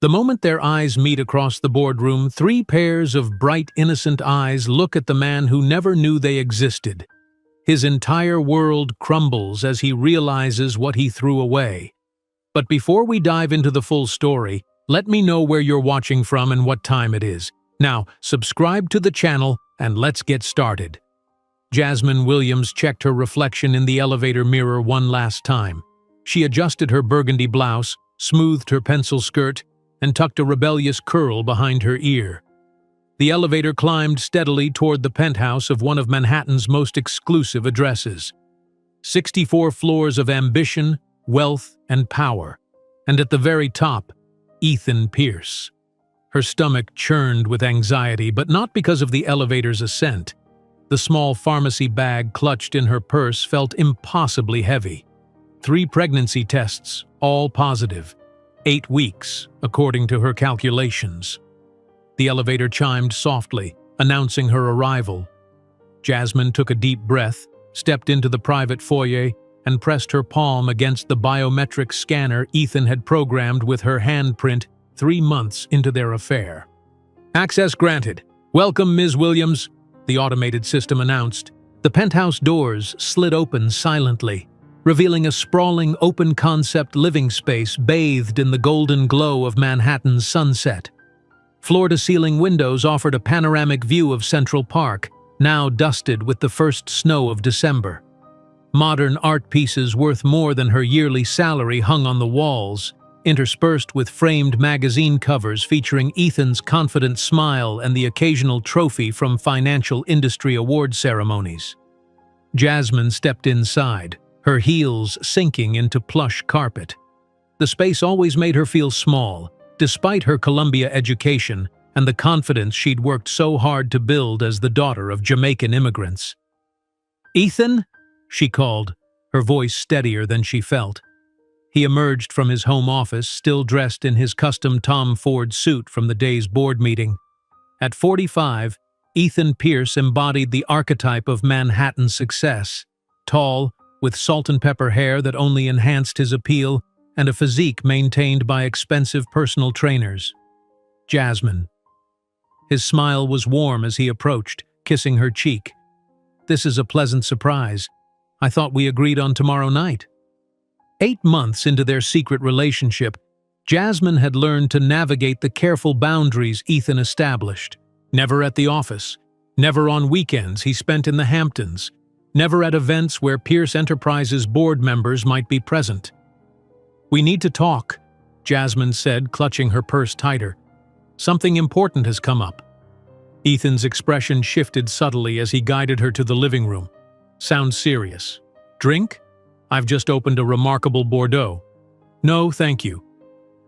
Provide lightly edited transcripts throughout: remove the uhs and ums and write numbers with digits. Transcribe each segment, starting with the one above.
The moment their eyes meet across the boardroom, three pairs of bright, innocent eyes look at the man who never knew they existed. His entire world crumbles as he realizes what he threw away. But before we dive into the full story, let me know where you're watching from and what time it is. Now, subscribe to the channel and let's get started. Jasmine Williams checked her reflection in the elevator mirror one last time. She adjusted her burgundy blouse, smoothed her pencil skirt, and tucked a rebellious curl behind her ear. The elevator climbed steadily toward the penthouse of one of Manhattan's most exclusive addresses. 64 floors of ambition, wealth, and power. And at the very top, Ethan Pierce. Her stomach churned with anxiety, but not because of the elevator's ascent. The small pharmacy bag clutched in her purse felt impossibly heavy. 3 pregnancy tests, all positive. 8 weeks, according to her calculations. The elevator chimed softly, announcing her arrival. Jasmine took a deep breath, stepped into the private foyer, and pressed her palm against the biometric scanner Ethan had programmed with her handprint 3 months into their affair. "Access granted. Welcome, Ms. Williams," the automated system announced. The penthouse doors slid open silently, revealing a sprawling, open-concept living space bathed in the golden glow of Manhattan's sunset. Floor-to-ceiling windows offered a panoramic view of Central Park, now dusted with the first snow of December. Modern art pieces worth more than her yearly salary hung on the walls, interspersed with framed magazine covers featuring Ethan's confident smile and the occasional trophy from financial industry award ceremonies. Jasmine stepped inside, her heels sinking into plush carpet. The space always made her feel small, despite her Columbia education and the confidence she'd worked so hard to build as the daughter of Jamaican immigrants. "Ethan?" she called, her voice steadier than she felt. He emerged from his home office, still dressed in his custom Tom Ford suit from the day's board meeting. At 45, Ethan Pierce embodied the archetype of Manhattan success. Tall, with salt and pepper hair that only enhanced his appeal, and a physique maintained by expensive personal trainers. Jasmine. His smile was warm as he approached, kissing her cheek. "This is a pleasant surprise. I thought we agreed on tomorrow night." 8 months into their secret relationship, Jasmine had learned to navigate the careful boundaries Ethan established. Never at the office, never on weekends he spent in the Hamptons, never at events where Pierce Enterprises board members might be present. "We need to talk," Jasmine said, clutching her purse tighter. "Something important has come up." Ethan's expression shifted subtly as he guided her to the living room. "Sounds serious. Drink? I've just opened a remarkable Bordeaux." "No, thank you."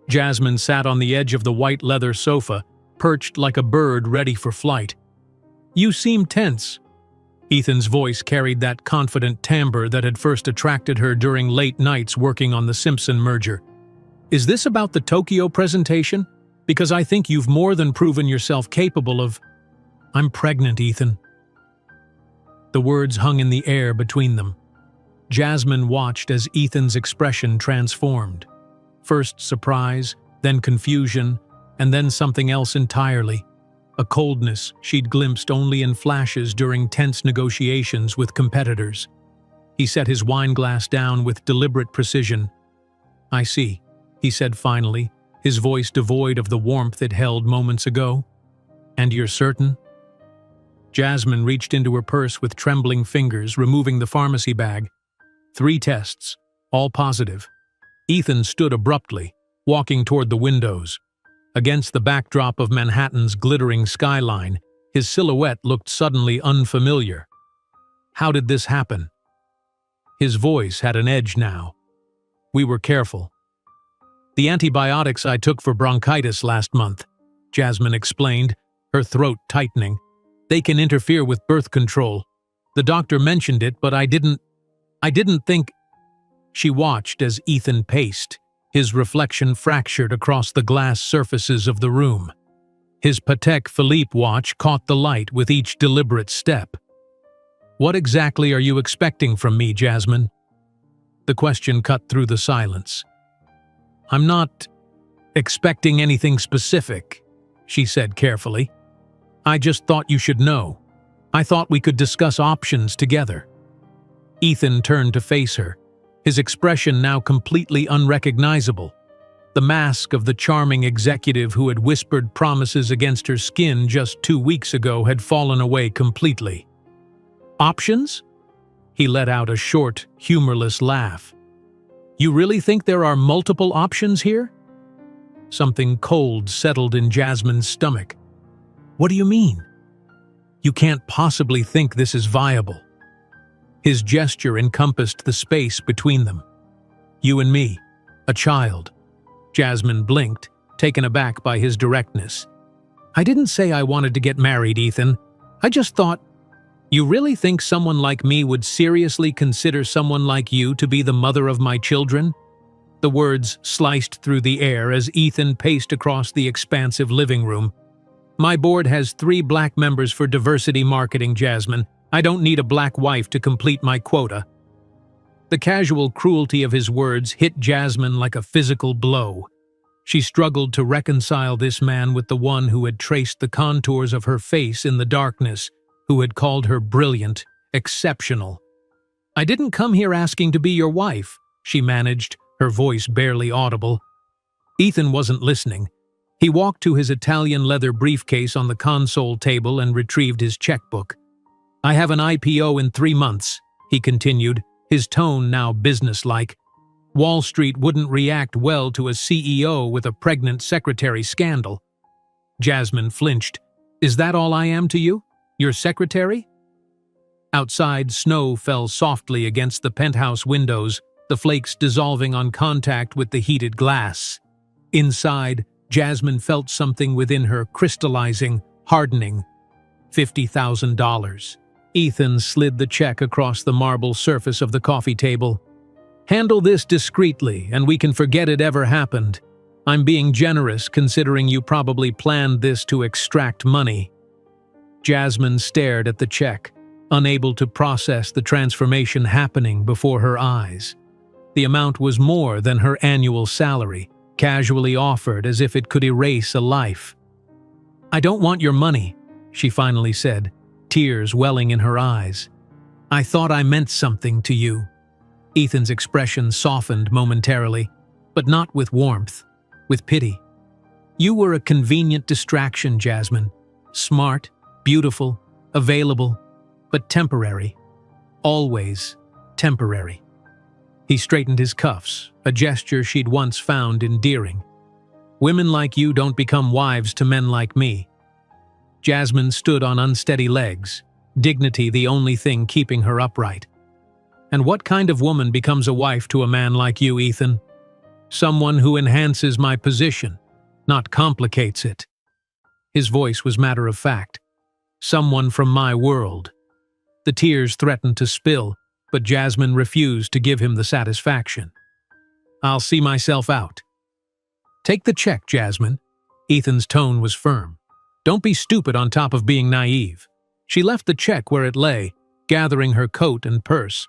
Jasmine sat on the edge of the white leather sofa, perched like a bird ready for flight. "You seem tense." Ethan's voice carried that confident timbre that had first attracted her during late nights working on the Simpson merger. "Is this about the Tokyo presentation? Because I think you've more than proven yourself capable of—" "I'm pregnant, Ethan." The words hung in the air between them. Jasmine watched as Ethan's expression transformed. First surprise, then confusion, and then something else entirely. A coldness she'd glimpsed only in flashes during tense negotiations with competitors. He set his wineglass down with deliberate precision. "I see," he said finally, his voice devoid of the warmth it held moments ago. "And you're certain?" Jasmine reached into her purse with trembling fingers, removing the pharmacy bag. 3 tests, all positive. Ethan stood abruptly, walking toward the windows. Against the backdrop of Manhattan's glittering skyline, his silhouette looked suddenly unfamiliar. How did this happen? His voice had an edge now. "We were careful. The antibiotics I took for bronchitis last month," Jasmine explained, her throat tightening. "They can interfere with birth control. The doctor mentioned it, but I didn't think—" She watched as Ethan paced, his reflection fractured across the glass surfaces of the room. His Patek Philippe watch caught the light with each deliberate step. "What exactly are you expecting from me, Jasmine?" The question cut through the silence. I'm not expecting anything specific," she said carefully. "I just thought you should know. I thought we could discuss options together." Ethan turned to face her, his expression now completely unrecognizable. The mask of the charming executive who had whispered promises against her skin just 2 weeks ago had fallen away completely. "Options?" He let out a short, humorless laugh. "You really think there are multiple options here?" Something cold settled in Jasmine's stomach. "What do you mean?" "You can't possibly think this is viable." His gesture encompassed the space between them. "You and me, a child." Jasmine blinked, taken aback by his directness. "I didn't say I wanted to get married, Ethan. I just thought, you really think someone like me would seriously consider someone like you to be the mother of my children?" The words sliced through the air as Ethan paced across the expansive living room. "My board has 3 black members for diversity marketing, Jasmine. I don't need a black wife to complete my quota." The casual cruelty of his words hit Jasmine like a physical blow. She struggled to reconcile this man with the one who had traced the contours of her face in the darkness, who had called her brilliant, exceptional. "I didn't come here asking to be your wife," she managed, her voice barely audible. Ethan wasn't listening. He walked to his Italian leather briefcase on the console table and retrieved his checkbook. "I have an IPO in 3 months," he continued, his tone now businesslike. "Wall Street wouldn't react well to a CEO with a pregnant secretary scandal." Jasmine flinched. "Is that all I am to you? Your secretary?" Outside, snow fell softly against the penthouse windows, the flakes dissolving on contact with the heated glass. Inside, Jasmine felt something within her crystallizing, hardening. $50,000. Ethan slid the check across the marble surface of the coffee table. "Handle this discreetly, and we can forget it ever happened. I'm being generous, considering you probably planned this to extract money." Jasmine stared at the check, unable to process the transformation happening before her eyes. The amount was more than her annual salary, casually offered as if it could erase a life. "I don't want your money," she finally said, tears welling in her eyes. "I thought I meant something to you." Ethan's expression softened momentarily, but not with warmth, with pity. "You were a convenient distraction, Jasmine. Smart, beautiful, available, but temporary. Always temporary." He straightened his cuffs, a gesture she'd once found endearing. "Women like you don't become wives to men like me." Jasmine stood on unsteady legs, dignity the only thing keeping her upright. "And what kind of woman becomes a wife to a man like you, Ethan? Someone who enhances my position, not complicates it." His voice was matter of fact. "Someone from my world." The tears threatened to spill, but Jasmine refused to give him the satisfaction. "I'll see myself out." "Take the check, Jasmine." Ethan's tone was firm. "Don't be stupid on top of being naive." She left the check where it lay, gathering her coat and purse.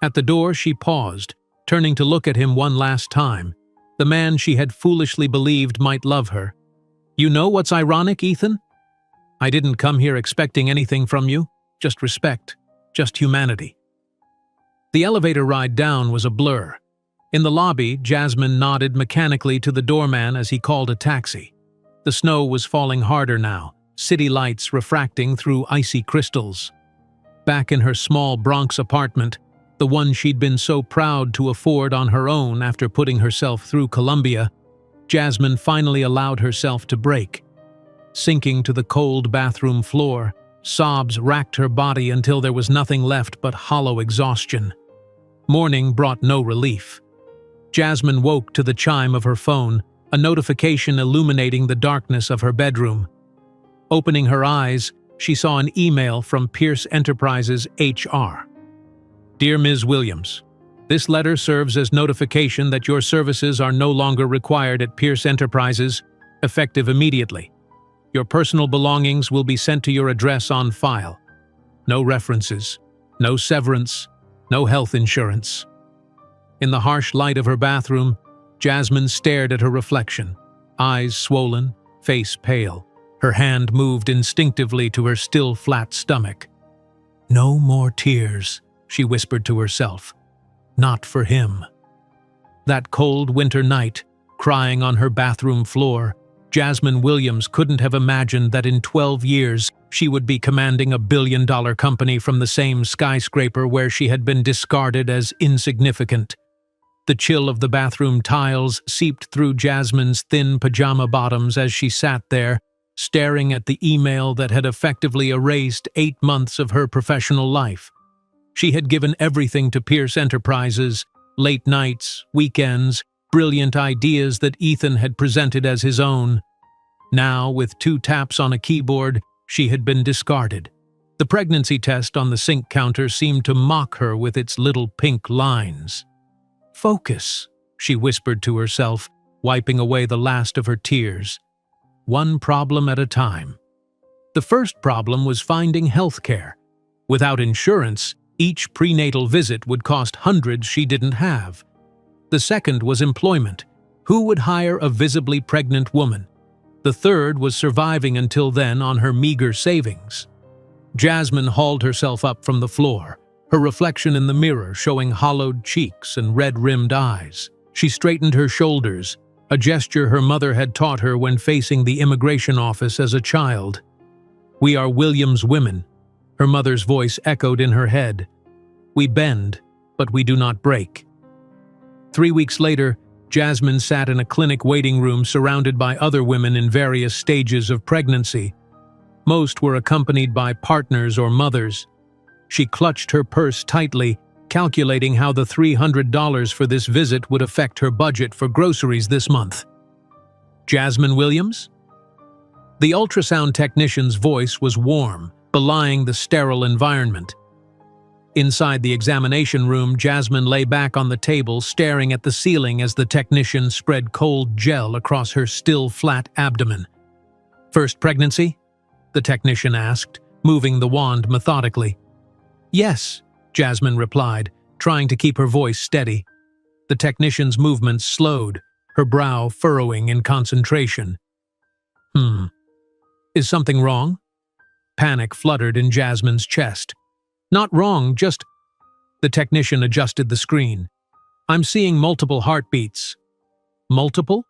At the door she paused, turning to look at him one last time, the man she had foolishly believed might love her. "You know what's ironic, Ethan? I didn't come here expecting anything from you, just respect, just humanity." The elevator ride down was a blur. In the lobby, Jasmine nodded mechanically to the doorman as he called a taxi. The snow was falling harder now, city lights refracting through icy crystals. Back in her small Bronx apartment, the one she'd been so proud to afford on her own after putting herself through Columbia, Jasmine finally allowed herself to break. Sinking to the cold bathroom floor, sobs racked her body until there was nothing left but hollow exhaustion. Morning brought no relief. Jasmine woke to the chime of her phone, a notification illuminating the darkness of her bedroom. Opening her eyes, she saw an email from Pierce Enterprises HR. "Dear Ms. Williams, this letter serves as notification that your services are no longer required at Pierce Enterprises, effective immediately. Your personal belongings will be sent to your address on file. No references, no severance, no health insurance." In the harsh light of her bathroom, Jasmine stared at her reflection. eyes swollen, face pale. Her hand moved instinctively to her still flat stomach. "No more tears," she whispered to herself. "Not for him." That cold winter night, crying on her bathroom floor, Jasmine Williams couldn't have imagined that in 12 years she would be commanding a billion-dollar company from the same skyscraper where she had been discarded as insignificant. The chill of the bathroom tiles seeped through Jasmine's thin pajama bottoms as she sat there, staring at the email that had effectively erased 8 months of her professional life. She had given everything to Pierce Enterprises, late nights, weekends, brilliant ideas that Ethan had presented as his own. Now, with 2 taps on a keyboard, she had been discarded. The pregnancy test on the sink counter seemed to mock her with its little pink lines. "Focus," she whispered to herself, wiping away the last of her tears. One problem at a time. The first problem was finding health care. Without insurance, each prenatal visit would cost hundreds she didn't have. The second was employment. Who would hire a visibly pregnant woman? The third was surviving until then on her meager savings. Jasmine hauled herself up from the floor, her reflection in the mirror showing hollowed cheeks and red-rimmed eyes. She straightened her shoulders, a gesture her mother had taught her when facing the immigration office as a child. "We are Williams women," her mother's voice echoed in her head. "We bend, but we do not break." 3 weeks later, Jasmine sat in a clinic waiting room surrounded by other women in various stages of pregnancy. Most were accompanied by partners or mothers. She clutched her purse tightly, calculating how the $300 for this visit would affect her budget for groceries this month. "Jasmine Williams?" The ultrasound technician's voice was warm, belying the sterile environment. Inside the examination room, Jasmine lay back on the table, staring at the ceiling as the technician spread cold gel across her still flat abdomen. "First pregnancy?" the technician asked, moving the wand methodically. "Yes," Jasmine replied, trying to keep her voice steady. The technician's movements slowed, her brow furrowing in concentration. Is something wrong?" Panic fluttered in Jasmine's chest. "Not wrong, just—" The technician adjusted the screen. "I'm seeing multiple heartbeats." "Multiple?"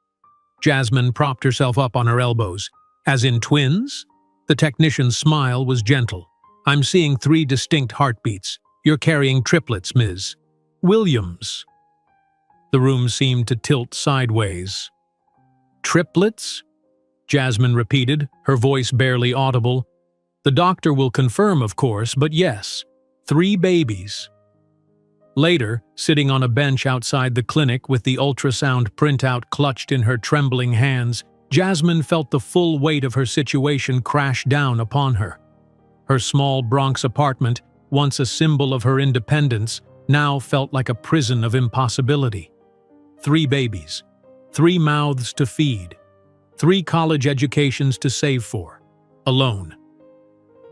Jasmine propped herself up on her elbows. "As in twins?" The technician's smile was gentle. "I'm seeing 3 distinct heartbeats. You're carrying triplets, Ms. Williams." The room seemed to tilt sideways. "Triplets?" Jasmine repeated, her voice barely audible. "The doctor will confirm, of course, but yes, 3 babies." Later, sitting on a bench outside the clinic with the ultrasound printout clutched in her trembling hands, Jasmine felt the full weight of her situation crash down upon her. Her small Bronx apartment, once a symbol of her independence, now felt like a prison of impossibility. 3 babies, 3 mouths to feed, 3 college educations to save for, alone.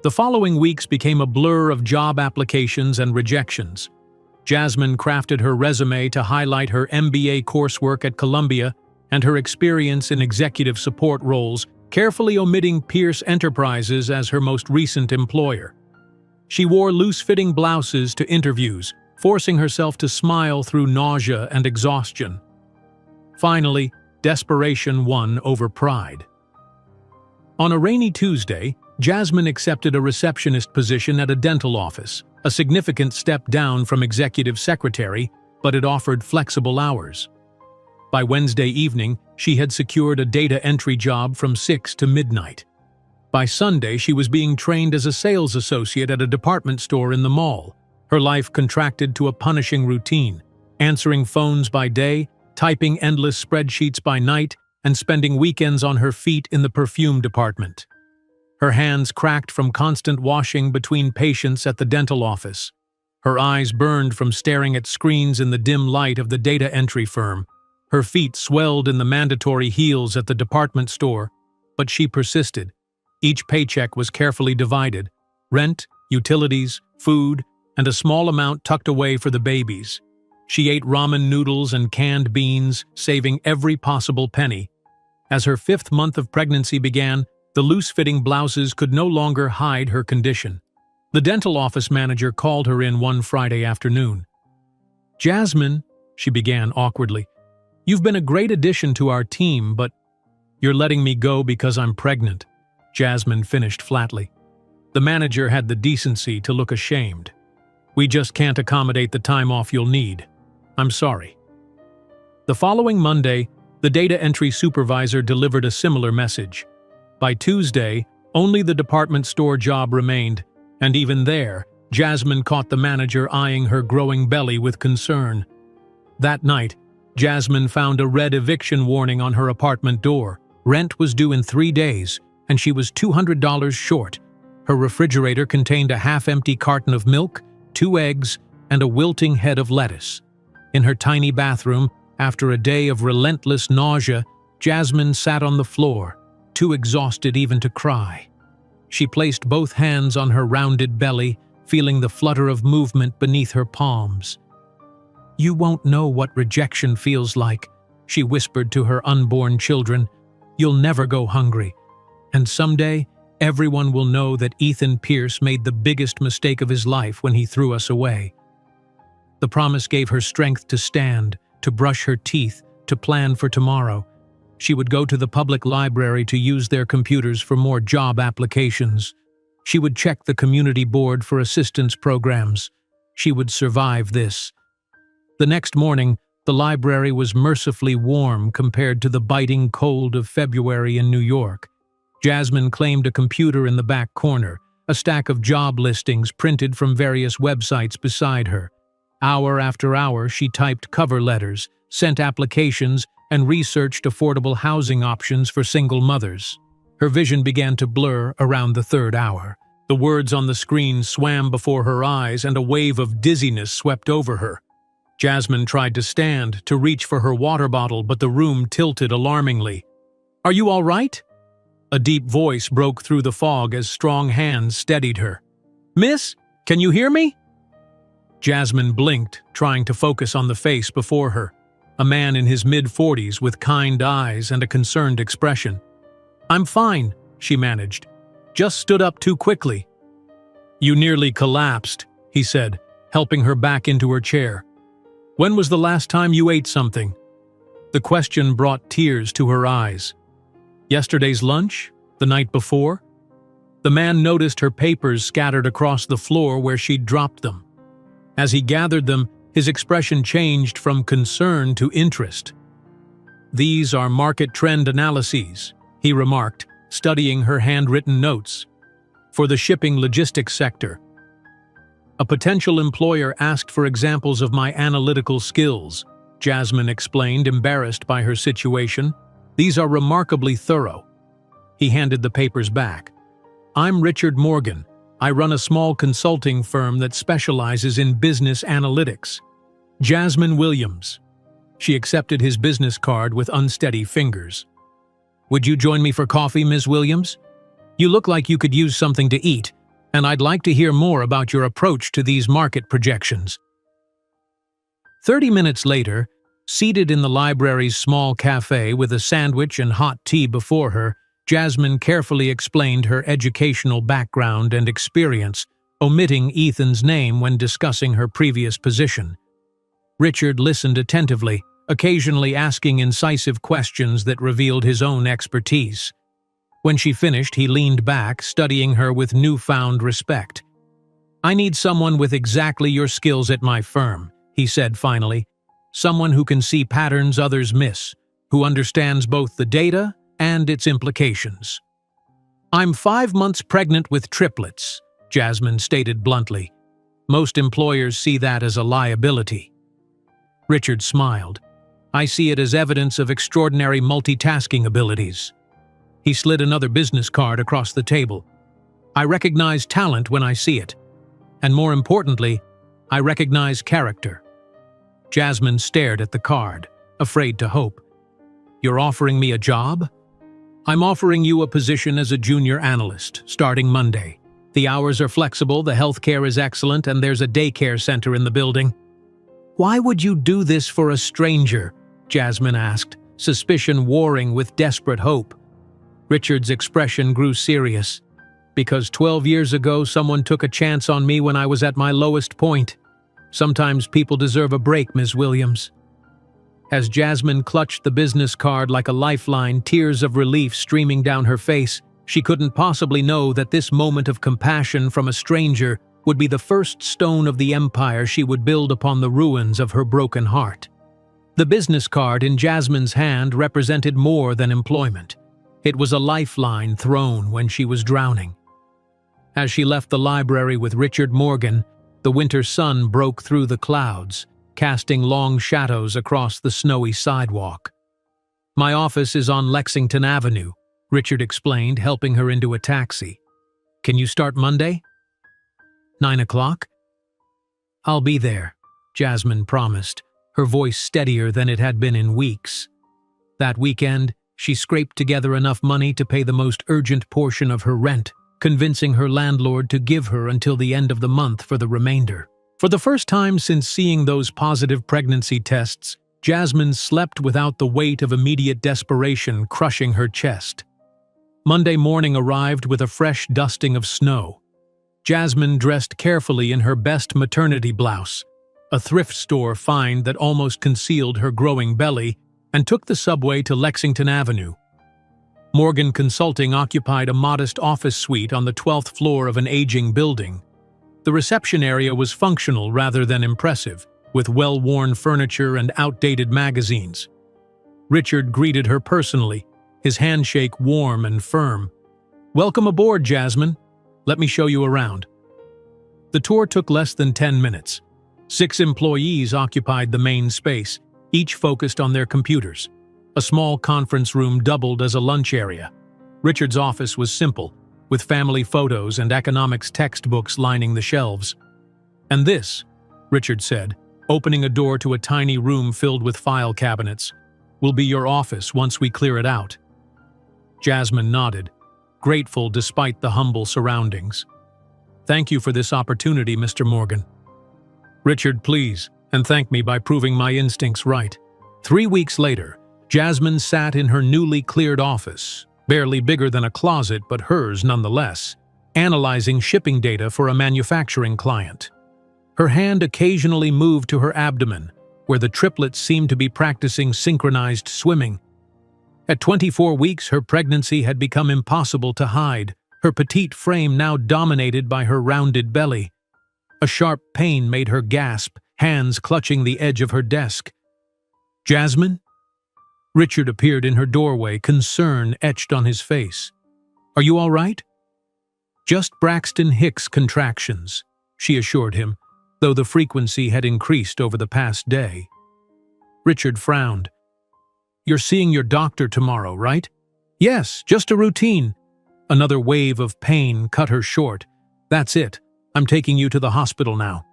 The following weeks became a blur of job applications and rejections. Jasmine crafted her resume to highlight her MBA coursework at Columbia and her experience in executive support roles, carefully omitting Pierce Enterprises as her most recent employer. She wore loose-fitting blouses to interviews, forcing herself to smile through nausea and exhaustion. Finally, desperation won over pride. On a rainy Tuesday, Jasmine accepted a receptionist position at a dental office, a significant step down from executive secretary, but it offered flexible hours. By Wednesday evening, she had secured a data entry job from 6 to midnight. By Sunday, she was being trained as a sales associate at a department store in the mall. Her life contracted to a punishing routine, answering phones by day, typing endless spreadsheets by night, and spending weekends on her feet in the perfume department. Her hands cracked from constant washing between patients at the dental office. Her eyes burned from staring at screens in the dim light of the data entry firm. Her feet swelled in the mandatory heels at the department store, but she persisted. Each paycheck was carefully divided: rent, utilities, food, and a small amount tucked away for the babies. She ate ramen noodles and canned beans, saving every possible penny. As her 5th month of pregnancy began, the loose-fitting blouses could no longer hide her condition. The dental office manager called her in one Friday afternoon. "Jasmine," she began awkwardly, "you've been a great addition to our team, but you're letting me go because I'm pregnant," Jasmine finished flatly. The manager had the decency to look ashamed. "We just can't accommodate the time off you'll need. I'm sorry." The following Monday, the data entry supervisor delivered a similar message. By Tuesday, only the department store job remained, and even there, Jasmine caught the manager eyeing her growing belly with concern. That night, Jasmine found a red eviction warning on her apartment door. Rent was due in 3 days, and she was $200 short. Her refrigerator contained a half-empty carton of milk, 2 eggs, and a wilting head of lettuce. In her tiny bathroom, after a day of relentless nausea, Jasmine sat on the floor, too exhausted even to cry. She placed both hands on her rounded belly, feeling the flutter of movement beneath her palms. "You won't know what rejection feels like," she whispered to her unborn children. "You'll never go hungry. And someday, everyone will know that Ethan Pierce made the biggest mistake of his life when he threw us away." The promise gave her strength to stand, to brush her teeth, to plan for tomorrow. She would go to the public library to use their computers for more job applications. She would check the community board for assistance programs. She would survive this. The next morning, the library was mercifully warm compared to the biting cold of February in New York. Jasmine claimed a computer in the back corner, a stack of job listings printed from various websites beside her. Hour after hour, she typed cover letters, sent applications, and researched affordable housing options for single mothers. Her vision began to blur around the 3rd hour. The words on the screen swam before her eyes, and a wave of dizziness swept over her. Jasmine tried to stand, to reach for her water bottle, but the room tilted alarmingly. "Are you all right?" A deep voice broke through the fog as strong hands steadied her. "Miss, can you hear me?" Jasmine blinked, trying to focus on the face before her, a man in his mid-40s with kind eyes and a concerned expression. "I'm fine," she managed. "Just stood up too quickly." "You nearly collapsed," he said, helping her back into her chair. "When was the last time you ate something?" The question brought tears to her eyes. "Yesterday's lunch? The night before?" The man noticed her papers scattered across the floor where she'd dropped them. As he gathered them, his expression changed from concern to interest. "These are market trend analyses," he remarked, studying her handwritten notes. "For the shipping logistics sector. A potential employer asked for examples of my analytical skills," Jasmine explained, embarrassed by her situation. "These are remarkably thorough." He handed the papers back. "I'm Richard Morgan. I run a small consulting firm that specializes in business analytics." "Jasmine Williams." She accepted his business card with unsteady fingers. "Would you join me for coffee, Ms. Williams? You look like you could use something to eat, and I'd like to hear more about your approach to these market projections." 30 minutes later, seated in the library's small cafe with a sandwich and hot tea before her, Jasmine carefully explained her educational background and experience, omitting Ethan's name when discussing her previous position. Richard listened attentively, occasionally asking incisive questions that revealed his own expertise. When she finished, he leaned back, studying her with newfound respect. "I need someone with exactly your skills at my firm," he said finally. "Someone who can see patterns others miss, who understands both the data and its implications." "I'm 5 months pregnant with triplets," Jasmine stated bluntly. "Most employers see that as a liability." Richard smiled. "I see it as evidence of extraordinary multitasking abilities." He slid another business card across the table. "I recognize talent when I see it. And more importantly, I recognize character." Jasmine stared at the card, afraid to hope. "You're offering me a job?" "I'm offering you a position as a junior analyst, starting Monday. The hours are flexible, the healthcare is excellent, and there's a daycare center in the building." "Why would you do this for a stranger?" Jasmine asked, suspicion warring with desperate hope. Richard's expression grew serious. Because 12 years ago someone took a chance on me when I was at my lowest point. Sometimes people deserve a break, Ms. Williams. As Jasmine clutched the business card like a lifeline, tears of relief streaming down her face, she couldn't possibly know that this moment of compassion from a stranger would be the first stone of the empire she would build upon the ruins of her broken heart. The business card in Jasmine's hand represented more than employment. It was a lifeline thrown when she was drowning. As she left the library with Richard Morgan, the winter sun broke through the clouds, casting long shadows across the snowy sidewalk. "My office is on Lexington Avenue," Richard explained, helping her into a taxi. "Can you start Monday?" 9 o'clock? "I'll be there," Jasmine promised, her voice steadier than it had been in weeks. That weekend, she scraped together enough money to pay the most urgent portion of her rent, convincing her landlord to give her until the end of the month for the remainder. For the first time since seeing those positive pregnancy tests, Jasmine slept without the weight of immediate desperation crushing her chest. Monday morning arrived with a fresh dusting of snow. Jasmine dressed carefully in her best maternity blouse, a thrift store find that almost concealed her growing belly, and took the subway to Lexington Avenue. Morgan Consulting occupied a modest office suite on the 12th floor of an aging building. The reception area was functional rather than impressive, with well-worn furniture and outdated magazines. Richard greeted her personally, his handshake warm and firm. "Welcome aboard, Jasmine. Let me show you around." The tour took less than 10 minutes. 6 employees occupied the main space, each focused on their computers. A small conference room doubled as a lunch area. Richard's office was simple, with family photos and economics textbooks lining the shelves. "And this," Richard said, opening a door to a tiny room filled with file cabinets, "will be your office once we clear it out." Jasmine nodded, grateful despite the humble surroundings. "Thank you for this opportunity, Mr. Morgan." "Richard, please, and thank me by proving my instincts right." 3 weeks later, Jasmine sat in her newly cleared office, barely bigger than a closet but hers nonetheless, analyzing shipping data for a manufacturing client. Her hand occasionally moved to her abdomen, where the triplets seemed to be practicing synchronized swimming. At 24 weeks, her pregnancy had become impossible to hide, her petite frame now dominated by her rounded belly. A sharp pain made her gasp, hands clutching the edge of her desk. "Jasmine?" Richard appeared in her doorway, concern etched on his face. "Are you all right?" "Just Braxton Hicks contractions," she assured him, though the frequency had increased over the past day. Richard frowned. "You're seeing your doctor tomorrow, right?" "Yes, just a routine." Another wave of pain cut her short. "That's it. I'm taking you to the hospital now."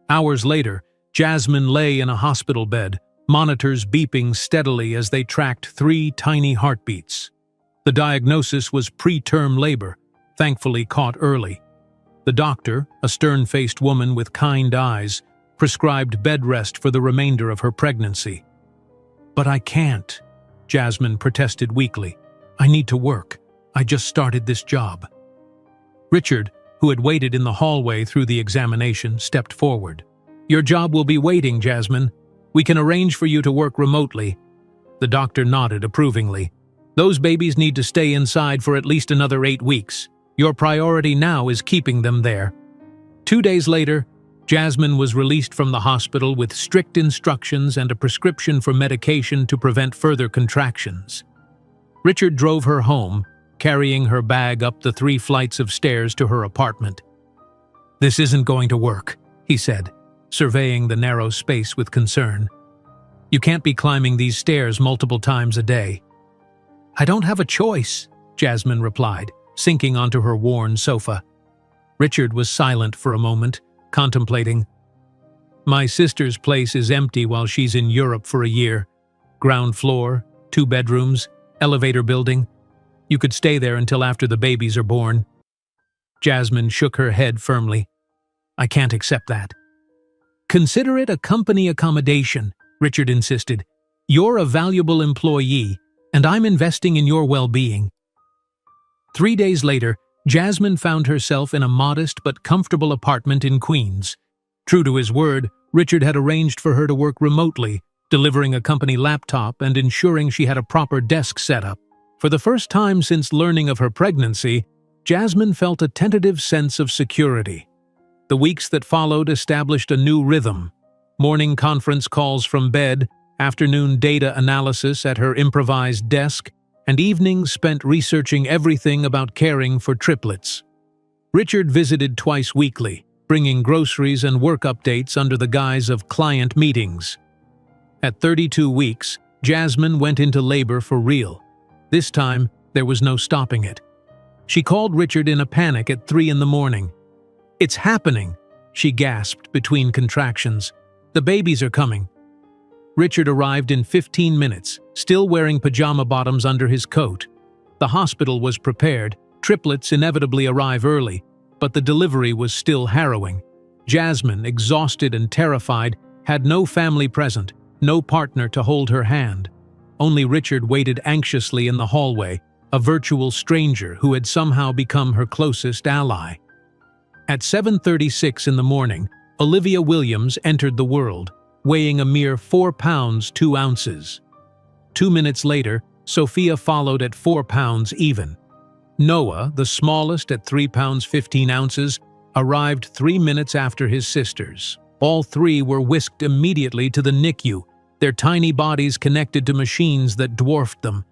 Hours later, Jasmine lay in a hospital bed, monitors beeping steadily as they tracked 3 tiny heartbeats. The diagnosis was preterm labor, thankfully caught early. The doctor, a stern-faced woman with kind eyes, prescribed bed rest for the remainder of her pregnancy. "But I can't," Jasmine protested weakly. "I need to work. I just started this job." Richard, who had waited in the hallway through the examination, stepped forward. "Your job will be waiting, Jasmine. We can arrange for you to work remotely." The doctor nodded approvingly. "Those babies need to stay inside for at least another 8 weeks. Your priority now is keeping them there." 2 days later, Jasmine was released from the hospital with strict instructions and a prescription for medication to prevent further contractions. Richard drove her home, carrying her bag up the 3 flights of stairs to her apartment. "This isn't going to work," he said, surveying the narrow space with concern. "You can't be climbing these stairs multiple times a day." "I don't have a choice," Jasmine replied, sinking onto her worn sofa. Richard was silent for a moment, contemplating. "My sister's place is empty while she's in Europe for a year. Ground floor, 2 bedrooms, elevator building. You could stay there until after the babies are born." Jasmine shook her head firmly. "I can't accept that." "Consider it a company accommodation," Richard insisted. You're a valuable employee, and I'm investing in your well-being." 3 days later, Jasmine found herself in a modest but comfortable apartment in Queens. True to his word, Richard had arranged for her to work remotely, delivering a company laptop and ensuring she had a proper desk setup. For the first time since learning of her pregnancy, Jasmine felt a tentative sense of security. The weeks that followed established a new rhythm: morning conference calls from bed, afternoon data analysis at her improvised desk, and evenings spent researching everything about caring for triplets. Richard visited twice weekly, bringing groceries and work updates under the guise of client meetings. At 32 weeks, Jasmine went into labor for real. This time, there was no stopping it. She called Richard in a panic at 3 in the morning. "It's happening," she gasped between contractions. "The babies are coming." Richard arrived in 15 minutes, still wearing pajama bottoms under his coat. The hospital was prepared. Triplets inevitably arrive early, but the delivery was still harrowing. Jasmine, exhausted and terrified, had no family present, no partner to hold her hand. Only Richard waited anxiously in the hallway, a virtual stranger who had somehow become her closest ally. At 7:36 in the morning, Olivia Williams entered the world, weighing a mere 4 pounds 2 ounces. 2 minutes later, Sophia followed at 4 pounds even. Noah, the smallest at 3 pounds 15 ounces, arrived 3 minutes after his sisters. All three were whisked immediately to the NICU, their tiny bodies connected to machines that dwarfed them.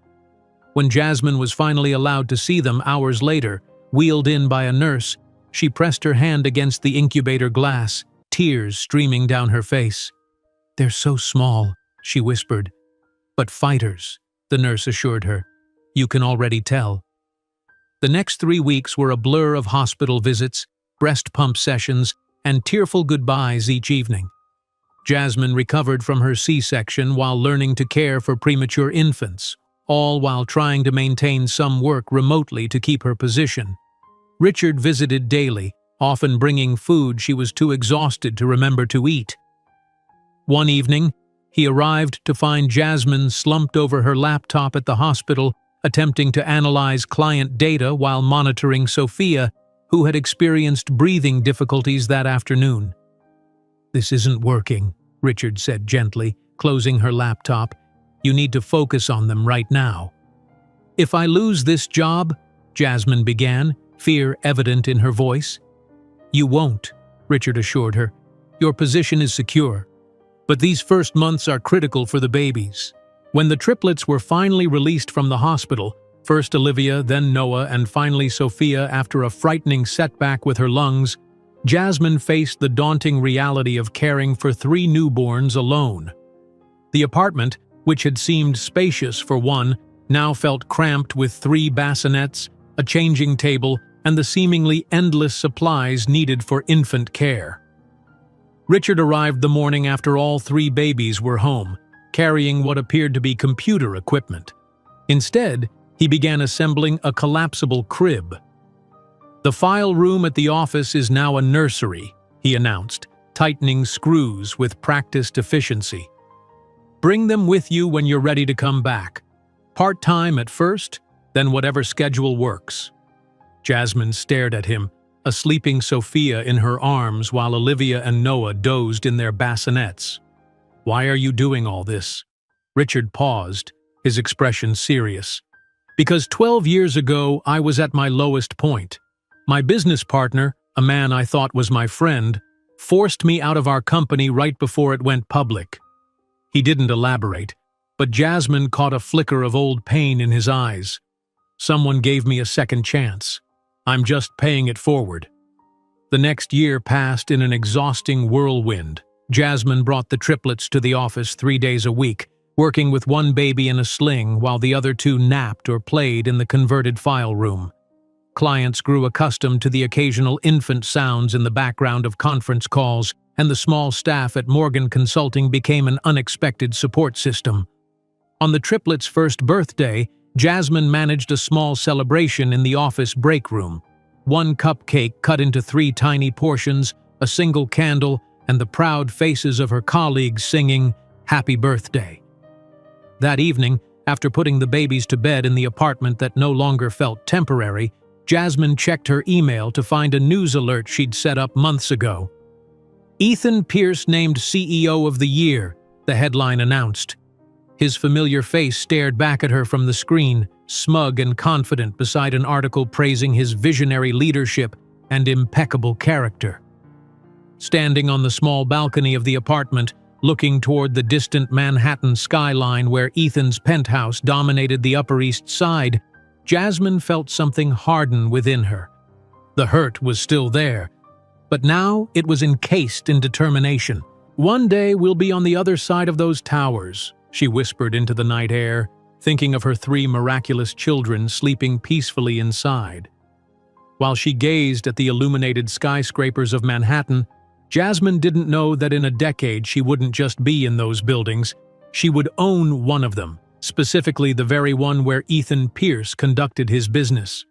When Jasmine was finally allowed to see them hours later, wheeled in by a nurse, she pressed her hand against the incubator glass, tears streaming down her face. "They're so small," she whispered. "But fighters," the nurse assured her. "You can already tell." The next 3 weeks were a blur of hospital visits, breast pump sessions, and tearful goodbyes each evening. Jasmine recovered from her C-section while learning to care for premature infants, all while trying to maintain some work remotely to keep her position. Richard visited daily, often bringing food she was too exhausted to remember to eat. One evening, he arrived to find Jasmine slumped over her laptop at the hospital, attempting to analyze client data while monitoring Sophia, who had experienced breathing difficulties that afternoon. "This isn't working," Richard said gently, closing her laptop. "You need to focus on them right now." "If I lose this job," Jasmine began, fear evident in her voice. "You won't," Richard assured her. "Your position is secure. But these first months are critical for the babies." When the triplets were finally released from the hospital, first Olivia, then Noah, and finally Sophia after a frightening setback with her lungs, Jasmine faced the daunting reality of caring for 3 newborns alone. The apartment, which had seemed spacious for one, now felt cramped with 3 bassinets, a changing table, and the seemingly endless supplies needed for infant care. Richard arrived the morning after all 3 babies were home, carrying what appeared to be computer equipment. Instead, he began assembling a collapsible crib. "The file room at the office is now a nursery," he announced, tightening screws with practiced efficiency. "Bring them with you when you're ready to come back. Part-time at first, then whatever schedule works." Jasmine stared at him, a sleeping Sophia in her arms while Olivia and Noah dozed in their bassinets. "Why are you doing all this?" Richard paused, his expression serious. "Because 12 years ago I was at my lowest point. My business partner, a man I thought was my friend, forced me out of our company right before it went public." He didn't elaborate, but Jasmine caught a flicker of old pain in his eyes. "Someone gave me a second chance. I'm just paying it forward." The next year passed in an exhausting whirlwind. Jasmine brought the triplets to the office 3 days a week, working with one baby in a sling while the other 2 napped or played in the converted file room. Clients grew accustomed to the occasional infant sounds in the background of conference calls, and the small staff at Morgan Consulting became an unexpected support system. On the triplets' first birthday, Jasmine managed a small celebration in the office break room. 1 cupcake cut into 3 tiny portions, a single candle, and the proud faces of her colleagues singing, "Happy Birthday." That evening, after putting the babies to bed in the apartment that no longer felt temporary, Jasmine checked her email to find a news alert she'd set up months ago. "Ethan Pierce named CEO of the Year," the headline announced. His familiar face stared back at her from the screen, smug and confident beside an article praising his visionary leadership and impeccable character. Standing on the small balcony of the apartment, looking toward the distant Manhattan skyline where Ethan's penthouse dominated the Upper East Side, Jasmine felt something harden within her. The hurt was still there, but now it was encased in determination. "One day we'll be on the other side of those towers," she whispered into the night air, thinking of her 3 miraculous children sleeping peacefully inside. While she gazed at the illuminated skyscrapers of Manhattan, Jasmine didn't know that in a decade she wouldn't just be in those buildings, she would own one of them, specifically the very one where Ethan Pierce conducted his business.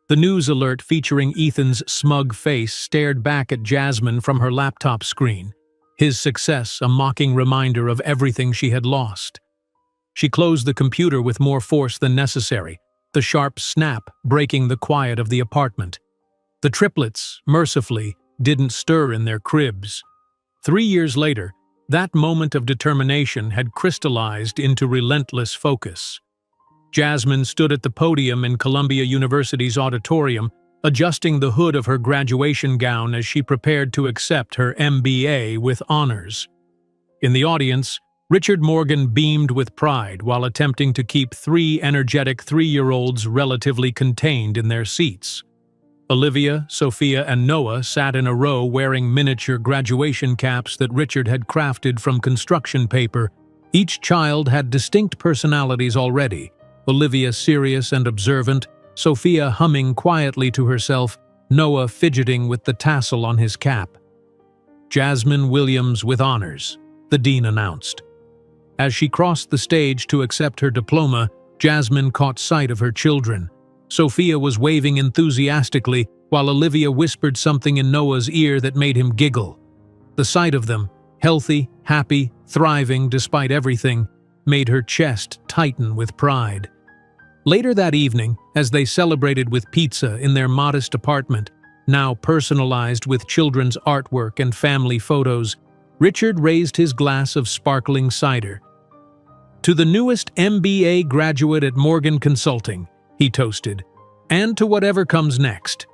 The news alert featuring Ethan's smug face stared back at Jasmine from her laptop screen, his success a mocking reminder of everything she had lost. She closed the computer with more force than necessary, the sharp snap breaking the quiet of the apartment. The triplets, mercifully, didn't stir in their cribs. 3 years later, that moment of determination had crystallized into relentless focus. Jasmine stood at the podium in Columbia University's auditorium, adjusting the hood of her graduation gown as she prepared to accept her MBA with honors. In the audience, Richard Morgan beamed with pride while attempting to keep 3 energetic 3-year-olds relatively contained in their seats. Olivia, Sophia, and Noah sat in a row wearing miniature graduation caps that Richard had crafted from construction paper. Each child had distinct personalities already, Olivia serious and observant, Sophia humming quietly to herself, Noah fidgeting with the tassel on his cap. "Jasmine Williams with honors," the dean announced. As she crossed the stage to accept her diploma, Jasmine caught sight of her children. Sophia was waving enthusiastically, while Olivia whispered something in Noah's ear that made him giggle. The sight of them, healthy, happy, thriving despite everything, made her chest tighten with pride. Later that evening, as they celebrated with pizza in their modest apartment, now personalized with children's artwork and family photos, Richard raised his glass of sparkling cider. "To the newest MBA graduate at Morgan Consulting," he toasted, "and to whatever comes next."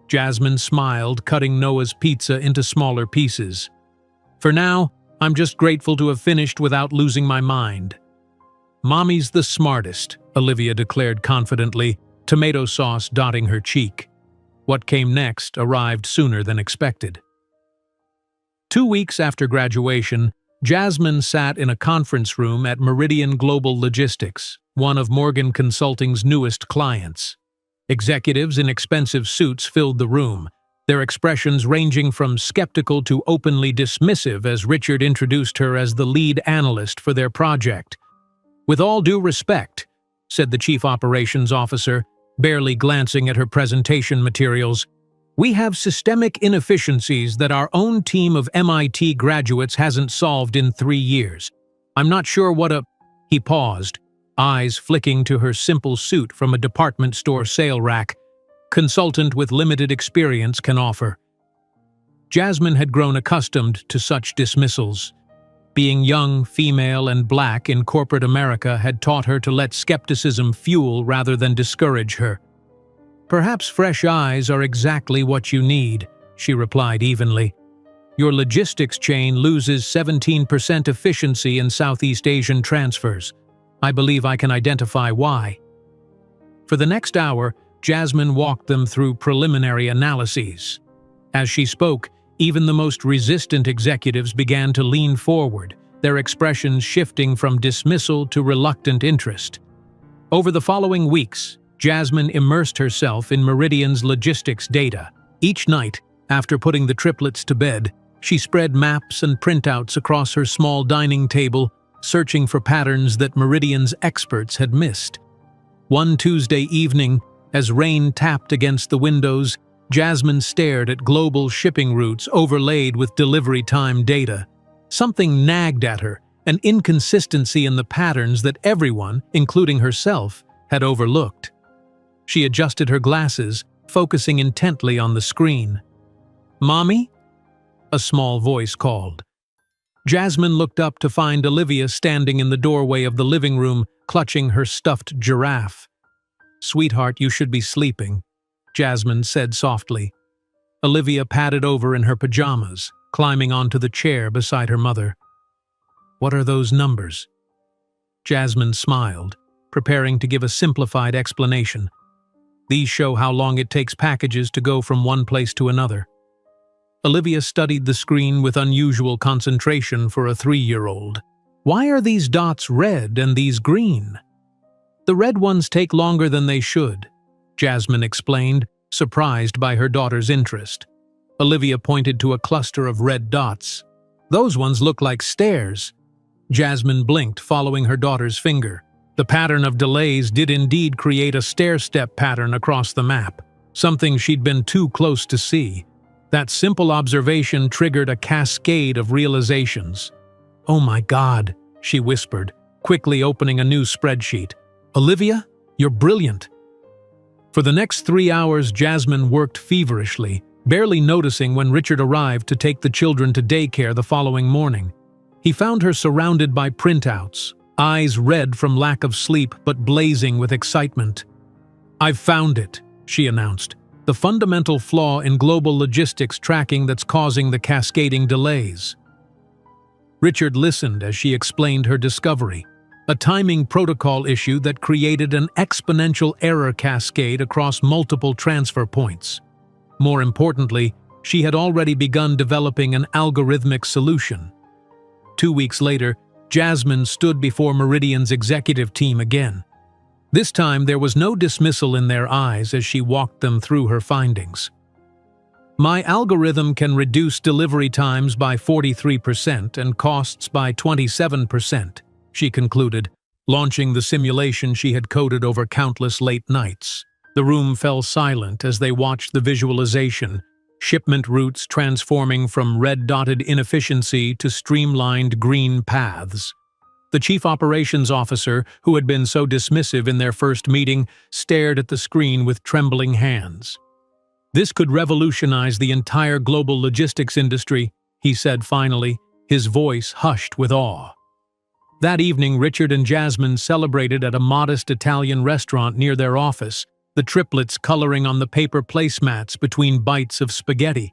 Jasmine smiled, cutting Noah's pizza into smaller pieces. "For now, I'm just grateful to have finished without losing my mind." "Mommy's the smartest," Olivia declared confidently, tomato sauce dotting her cheek. What came next arrived sooner than expected. 2 weeks after graduation, Jasmine sat in a conference room at Meridian Global Logistics, one of Morgan Consulting's newest clients. Executives in expensive suits filled the room, their expressions ranging from skeptical to openly dismissive as Richard introduced her as the lead analyst for their project. "With all due respect," said the chief operations officer, barely glancing at her presentation materials, "we have systemic inefficiencies that our own team of MIT graduates hasn't solved in 3 years. I'm not sure what a—" He paused, eyes flicking to her simple suit from a department store sale rack, "consultant with limited experience can offer." Jasmine had grown accustomed to such dismissals. Being young, female, and black in corporate America had taught her to let skepticism fuel rather than discourage her. "Perhaps fresh eyes are exactly what you need," she replied evenly. "Your logistics chain loses 17% efficiency in Southeast Asian transfers. I believe I can identify why." For the next hour, Jasmine walked them through preliminary analyses. As she spoke, even the most resistant executives began to lean forward, their expressions shifting from dismissal to reluctant interest. Over the following weeks, Jasmine immersed herself in Meridian's logistics data. Each night, after putting the triplets to bed, she spread maps and printouts across her small dining table, searching for patterns that Meridian's experts had missed. One Tuesday evening, as rain tapped against the windows, Jasmine stared at global shipping routes overlaid with delivery time data. Something nagged at her, an inconsistency in the patterns that everyone, including herself, had overlooked. She adjusted her glasses, focusing intently on the screen. "Mommy?" a small voice called. Jasmine looked up to find Olivia standing in the doorway of the living room, clutching her stuffed giraffe. "Sweetheart, you should be sleeping," Jasmine said softly. Olivia padded over in her pajamas, climbing onto the chair beside her mother. "What are those numbers?" Jasmine smiled, preparing to give a simplified explanation. "These show how long it takes packages to go from one place to another." Olivia studied the screen with unusual concentration for a 3-year-old. "Why are these dots red and these green?" "The red ones take longer than they should," Jasmine explained, surprised by her daughter's interest. Olivia pointed to a cluster of red dots. "Those ones look like stairs." Jasmine blinked, following her daughter's finger. The pattern of delays did indeed create a stair-step pattern across the map, something she'd been too close to see. That simple observation triggered a cascade of realizations. "Oh my God," she whispered, quickly opening a new spreadsheet. "Olivia, you're brilliant." For the next 3 hours, Jasmine worked feverishly, barely noticing when Richard arrived to take the children to daycare the following morning. He found her surrounded by printouts, eyes red from lack of sleep but blazing with excitement. "I've found it," she announced. "The fundamental flaw in global logistics tracking that's causing the cascading delays." Richard listened as she explained her discovery, a timing protocol issue that created an exponential error cascade across multiple transfer points. More importantly, she had already begun developing an algorithmic solution. 2 weeks later, Jasmine stood before Meridian's executive team again. This time, there was no dismissal in their eyes as she walked them through her findings. "My algorithm can reduce delivery times by 43% and costs by 27%, she concluded, launching the simulation she had coded over countless late nights. The room fell silent as they watched the visualization, shipment routes transforming from red-dotted inefficiency to streamlined green paths. The chief operations officer, who had been so dismissive in their first meeting, stared at the screen with trembling hands. "This could revolutionize the entire global logistics industry," he said finally, his voice hushed with awe. That evening, Richard and Jasmine celebrated at a modest Italian restaurant near their office, the triplets coloring on the paper placemats between bites of spaghetti.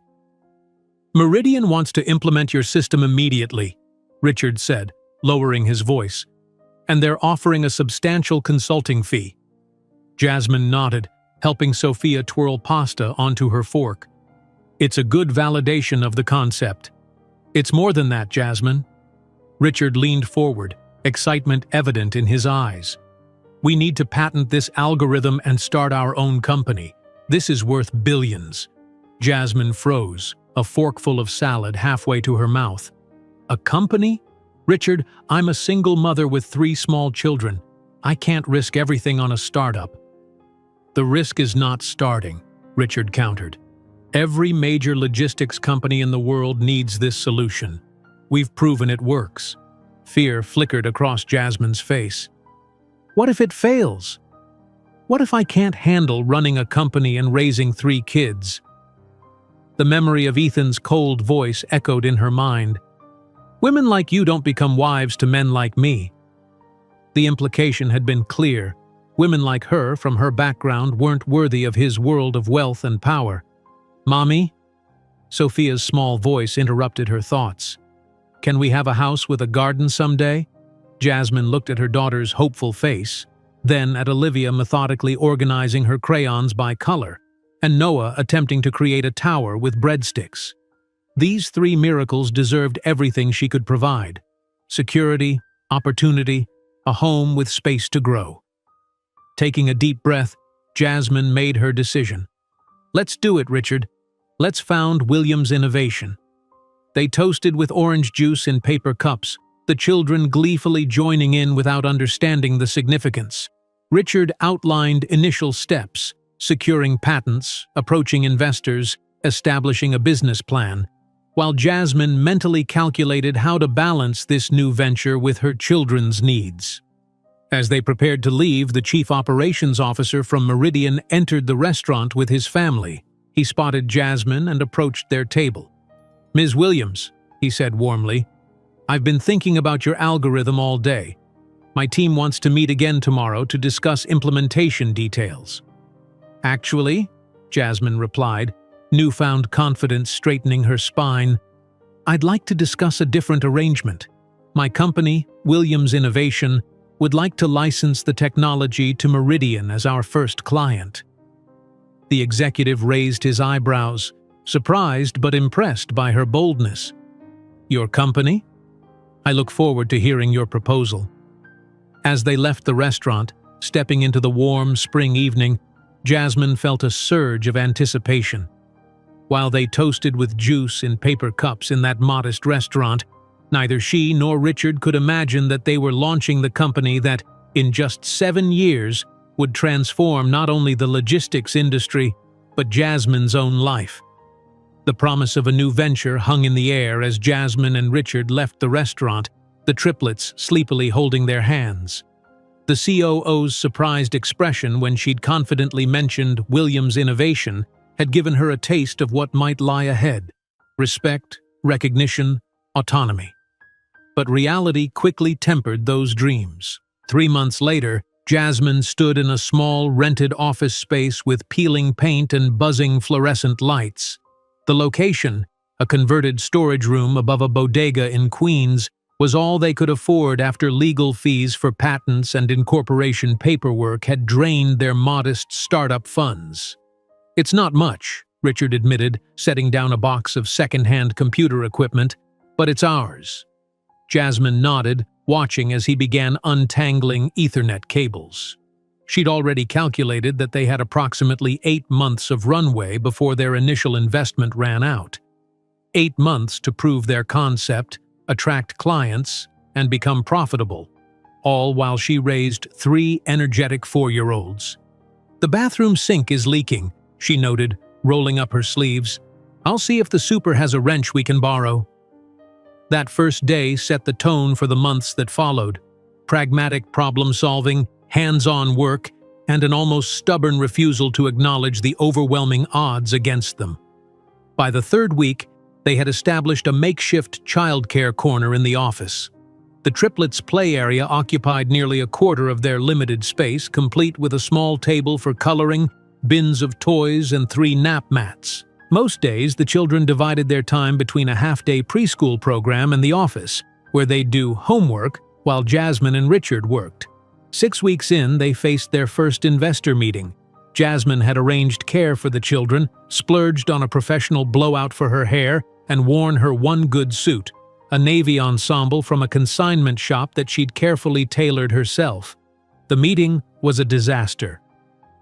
"Meridian wants to implement your system immediately," Richard said, lowering his voice, "and they're offering a substantial consulting fee." Jasmine nodded, helping Sophia twirl pasta onto her fork. "It's a good validation of the concept." "It's more than that, Jasmine." Richard leaned forward, excitement evident in his eyes. "We need to patent this algorithm and start our own company. This is worth billions." Jasmine froze, a forkful of salad halfway to her mouth. "A company? Richard, I'm a single mother with 3 small children. I can't risk everything on a startup." "The risk is not starting," Richard countered. "Every major logistics company in the world needs this solution. We've proven it works." Fear flickered across Jasmine's face. "What if it fails? What if I can't handle running a company and raising 3 kids?" The memory of Ethan's cold voice echoed in her mind. "Women like you don't become wives to men like me." The implication had been clear. Women like her, from her background, weren't worthy of his world of wealth and power. "Mommy?" Sophia's small voice interrupted her thoughts. "Can we have a house with a garden someday?" Jasmine looked at her daughter's hopeful face, then at Olivia methodically organizing her crayons by color, and Noah attempting to create a tower with breadsticks. These 3 miracles deserved everything she could provide: security, opportunity, a home with space to grow. Taking a deep breath, Jasmine made her decision. "Let's do it, Richard. Let's found Williams Innovation." They toasted with orange juice in paper cups, the children gleefully joining in without understanding the significance. Richard outlined initial steps: securing patents, approaching investors, establishing a business plan. while Jasmine mentally calculated how to balance this new venture with her children's needs. As they prepared to leave, the chief operations officer from Meridian entered the restaurant with his family. He spotted Jasmine and approached their table. "Ms. Williams," he said warmly, "I've been thinking about your algorithm all day. My team wants to meet again tomorrow to discuss implementation details." "Actually," Jasmine replied, newfound confidence straightening her spine, "I'd like to discuss a different arrangement. My company, Williams Innovation, would like to license the technology to Meridian as our first client." The executive raised his eyebrows, surprised but impressed by her boldness. "Your company? I look forward to hearing your proposal." As they left the restaurant, stepping into the warm spring evening, Jasmine felt a surge of anticipation. While they toasted with juice in paper cups in that modest restaurant, neither she nor Richard could imagine that they were launching the company that, in just 7 years, would transform not only the logistics industry, but Jasmine's own life. The promise of a new venture hung in the air as Jasmine and Richard left the restaurant, the triplets sleepily holding their hands. The COO's surprised expression when she'd confidently mentioned Williams Innovation had given her a taste of what might lie ahead: respect, recognition, autonomy. But reality quickly tempered those dreams. 3 months later, Jasmine stood in a small rented office space with peeling paint and buzzing fluorescent lights. The location, a converted storage room above a bodega in Queens, was all they could afford after legal fees for patents and incorporation paperwork had drained their modest startup funds. "It's not much," Richard admitted, setting down a box of second-hand computer equipment, "but it's ours." Jasmine nodded, watching as he began untangling Ethernet cables. She'd already calculated that they had approximately 8 months of runway before their initial investment ran out. 8 months to prove their concept, attract clients, and become profitable, all while she raised 3 energetic 4-year-olds. "The bathroom sink is leaking," she noted, rolling up her sleeves. "I'll see if the super has a wrench we can borrow." That first day set the tone for the months that followed. Pragmatic problem-solving, hands-on work, and an almost stubborn refusal to acknowledge the overwhelming odds against them. By the 3rd week, they had established a makeshift childcare corner in the office. The triplets' play area occupied nearly a quarter of their limited space, complete with a small table for coloring, bins of toys, and 3 nap mats. Most days, the children divided their time between a half-day preschool program and the office, where they'd do homework while Jasmine and Richard worked. 6 weeks in, they faced their first investor meeting. Jasmine had arranged care for the children, splurged on a professional blowout for her hair, and worn her one good suit, a navy ensemble from a consignment shop that she'd carefully tailored herself. The meeting was a disaster.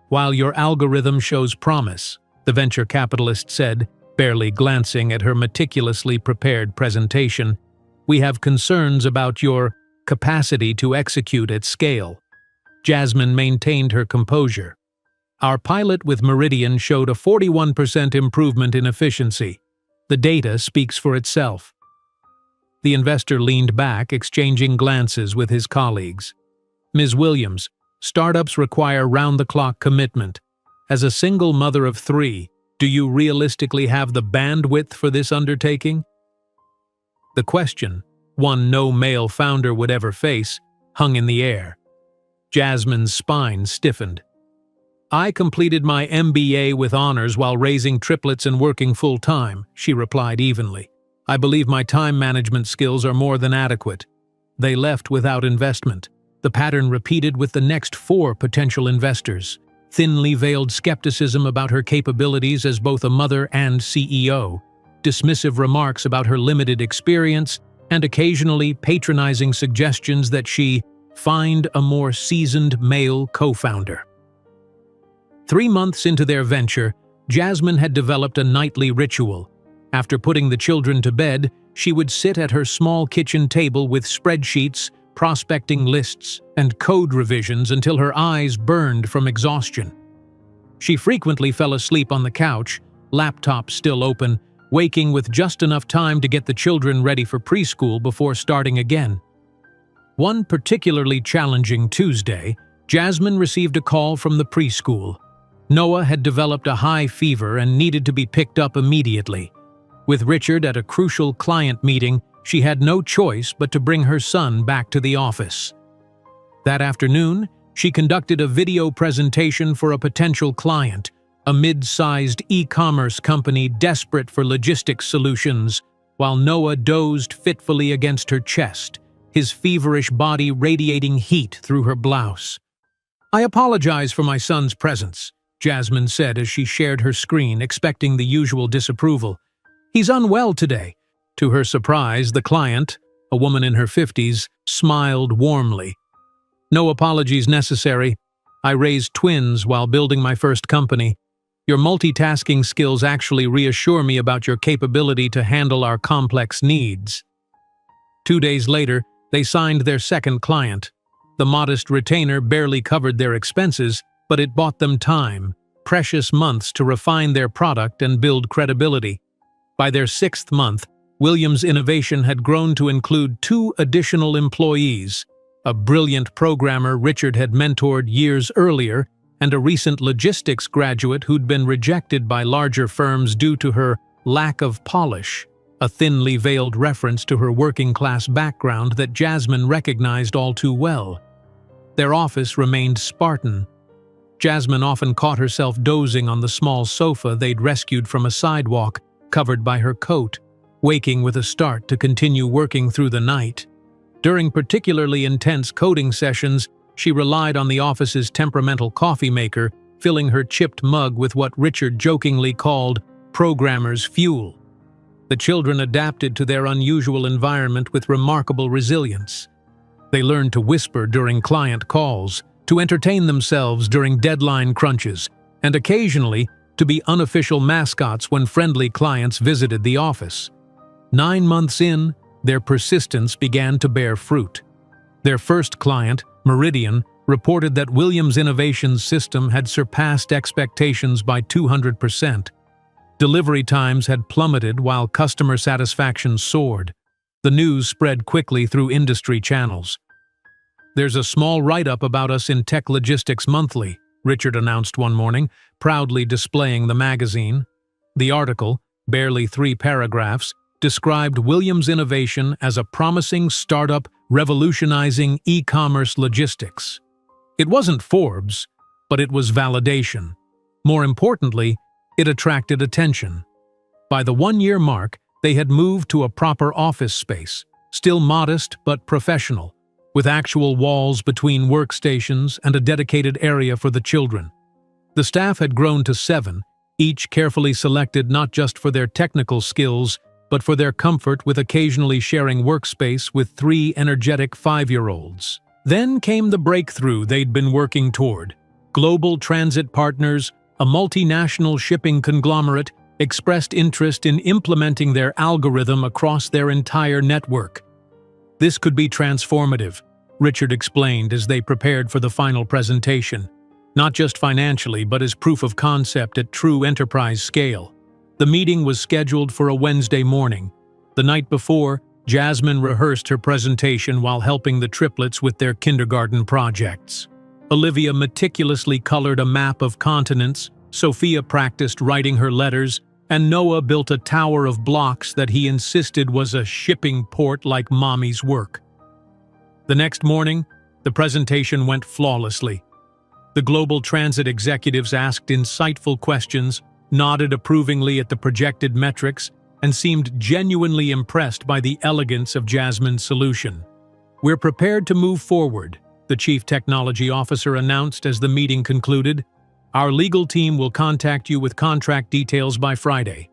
"While your algorithm shows promise," the venture capitalist said, barely glancing at her meticulously prepared presentation, "we have concerns about your capacity to execute at scale." Jasmine maintained her composure. "Our pilot with Meridian showed a 41% improvement in efficiency. The data speaks for itself." The investor leaned back, exchanging glances with his colleagues. "Ms. Williams, startups require round-the-clock commitment. As a single mother of 3, do you realistically have the bandwidth for this undertaking?" The question, one no male founder would ever face, hung in the air. Jasmine's spine stiffened. "I completed my MBA with honors while raising triplets and working full-time," she replied evenly. "I believe my time management skills are more than adequate." They left without investment. The pattern repeated with the next 4 potential investors. Thinly veiled skepticism about her capabilities as both a mother and CEO, dismissive remarks about her limited experience, and occasionally patronizing suggestions that she find a more seasoned male co-founder. 3 months into their venture, Jasmine had developed a nightly ritual. After putting the children to bed, she would sit at her small kitchen table with spreadsheets, prospecting lists, and code revisions until her eyes burned from exhaustion. She frequently fell asleep on the couch, laptop still open, waking with just enough time to get the children ready for preschool before starting again. One particularly challenging Tuesday, Jasmine received a call from the preschool. Noah had developed a high fever and needed to be picked up immediately. With Richard at a crucial client meeting, she had no choice but to bring her son back to the office. That afternoon, she conducted a video presentation for a potential client, a mid-sized e-commerce company desperate for logistics solutions, while Noah dozed fitfully against her chest, his feverish body radiating heat through her blouse. "I apologize for my son's presence," Jasmine said as she shared her screen, expecting the usual disapproval. "He's unwell today." To her surprise, the client, a woman in her 50s, smiled warmly. "No apologies necessary. I raised twins while building my first company. Your multitasking skills actually reassure me about your capability to handle our complex needs." 2 days later, they signed their second client. The modest retainer barely covered their expenses, but it bought them time, precious months to refine their product and build credibility. By their 6th month, Williams Innovation had grown to include 2 additional employees, a brilliant programmer Richard had mentored years earlier, and a recent logistics graduate who'd been rejected by larger firms due to her lack of polish, a thinly veiled reference to her working-class background that Jasmine recognized all too well. Their office remained Spartan. Jasmine often caught herself dozing on the small sofa they'd rescued from a sidewalk, covered by her coat, waking with a start to continue working through the night. During particularly intense coding sessions, she relied on the office's temperamental coffee maker, filling her chipped mug with what Richard jokingly called programmer's fuel. The children adapted to their unusual environment with remarkable resilience. They learned to whisper during client calls, to entertain themselves during deadline crunches, and occasionally to be unofficial mascots when friendly clients visited the office. 9 months in, their persistence began to bear fruit. Their first client, Meridian, reported that Williams Innovation's system had surpassed expectations by 200%. Delivery times had plummeted while customer satisfaction soared. The news spread quickly through industry channels. "There's a small write-up about us in Tech Logistics Monthly," Richard announced one morning, proudly displaying the magazine. The article, barely 3 paragraphs, described Williams Innovation as a promising startup revolutionizing e-commerce logistics. It wasn't Forbes, but it was validation. More importantly, it attracted attention. By the 1-year mark, they had moved to a proper office space, still modest but professional, with actual walls between workstations and a dedicated area for the children. The staff had grown to 7, each carefully selected not just for their technical skills, but for their comfort with occasionally sharing workspace with 3 energetic 5-year-olds. Then came the breakthrough they'd been working toward. Global Transit Partners, a multinational shipping conglomerate, expressed interest in implementing their algorithm across their entire network. "This could be transformative," Richard explained as they prepared for the final presentation, not just financially but as proof of concept at true enterprise scale. The meeting was scheduled for a Wednesday morning. The night before, Jasmine rehearsed her presentation while helping the triplets with their kindergarten projects. Olivia meticulously colored a map of continents, Sophia practiced writing her letters, and Noah built a tower of blocks that he insisted was a shipping port like Mommy's work. The next morning, the presentation went flawlessly. The global transit executives asked insightful questions, nodded approvingly at the projected metrics, and seemed genuinely impressed by the elegance of Jasmine's solution. "We're prepared to move forward," the chief technology officer announced as the meeting concluded. "Our legal team will contact you with contract details by Friday."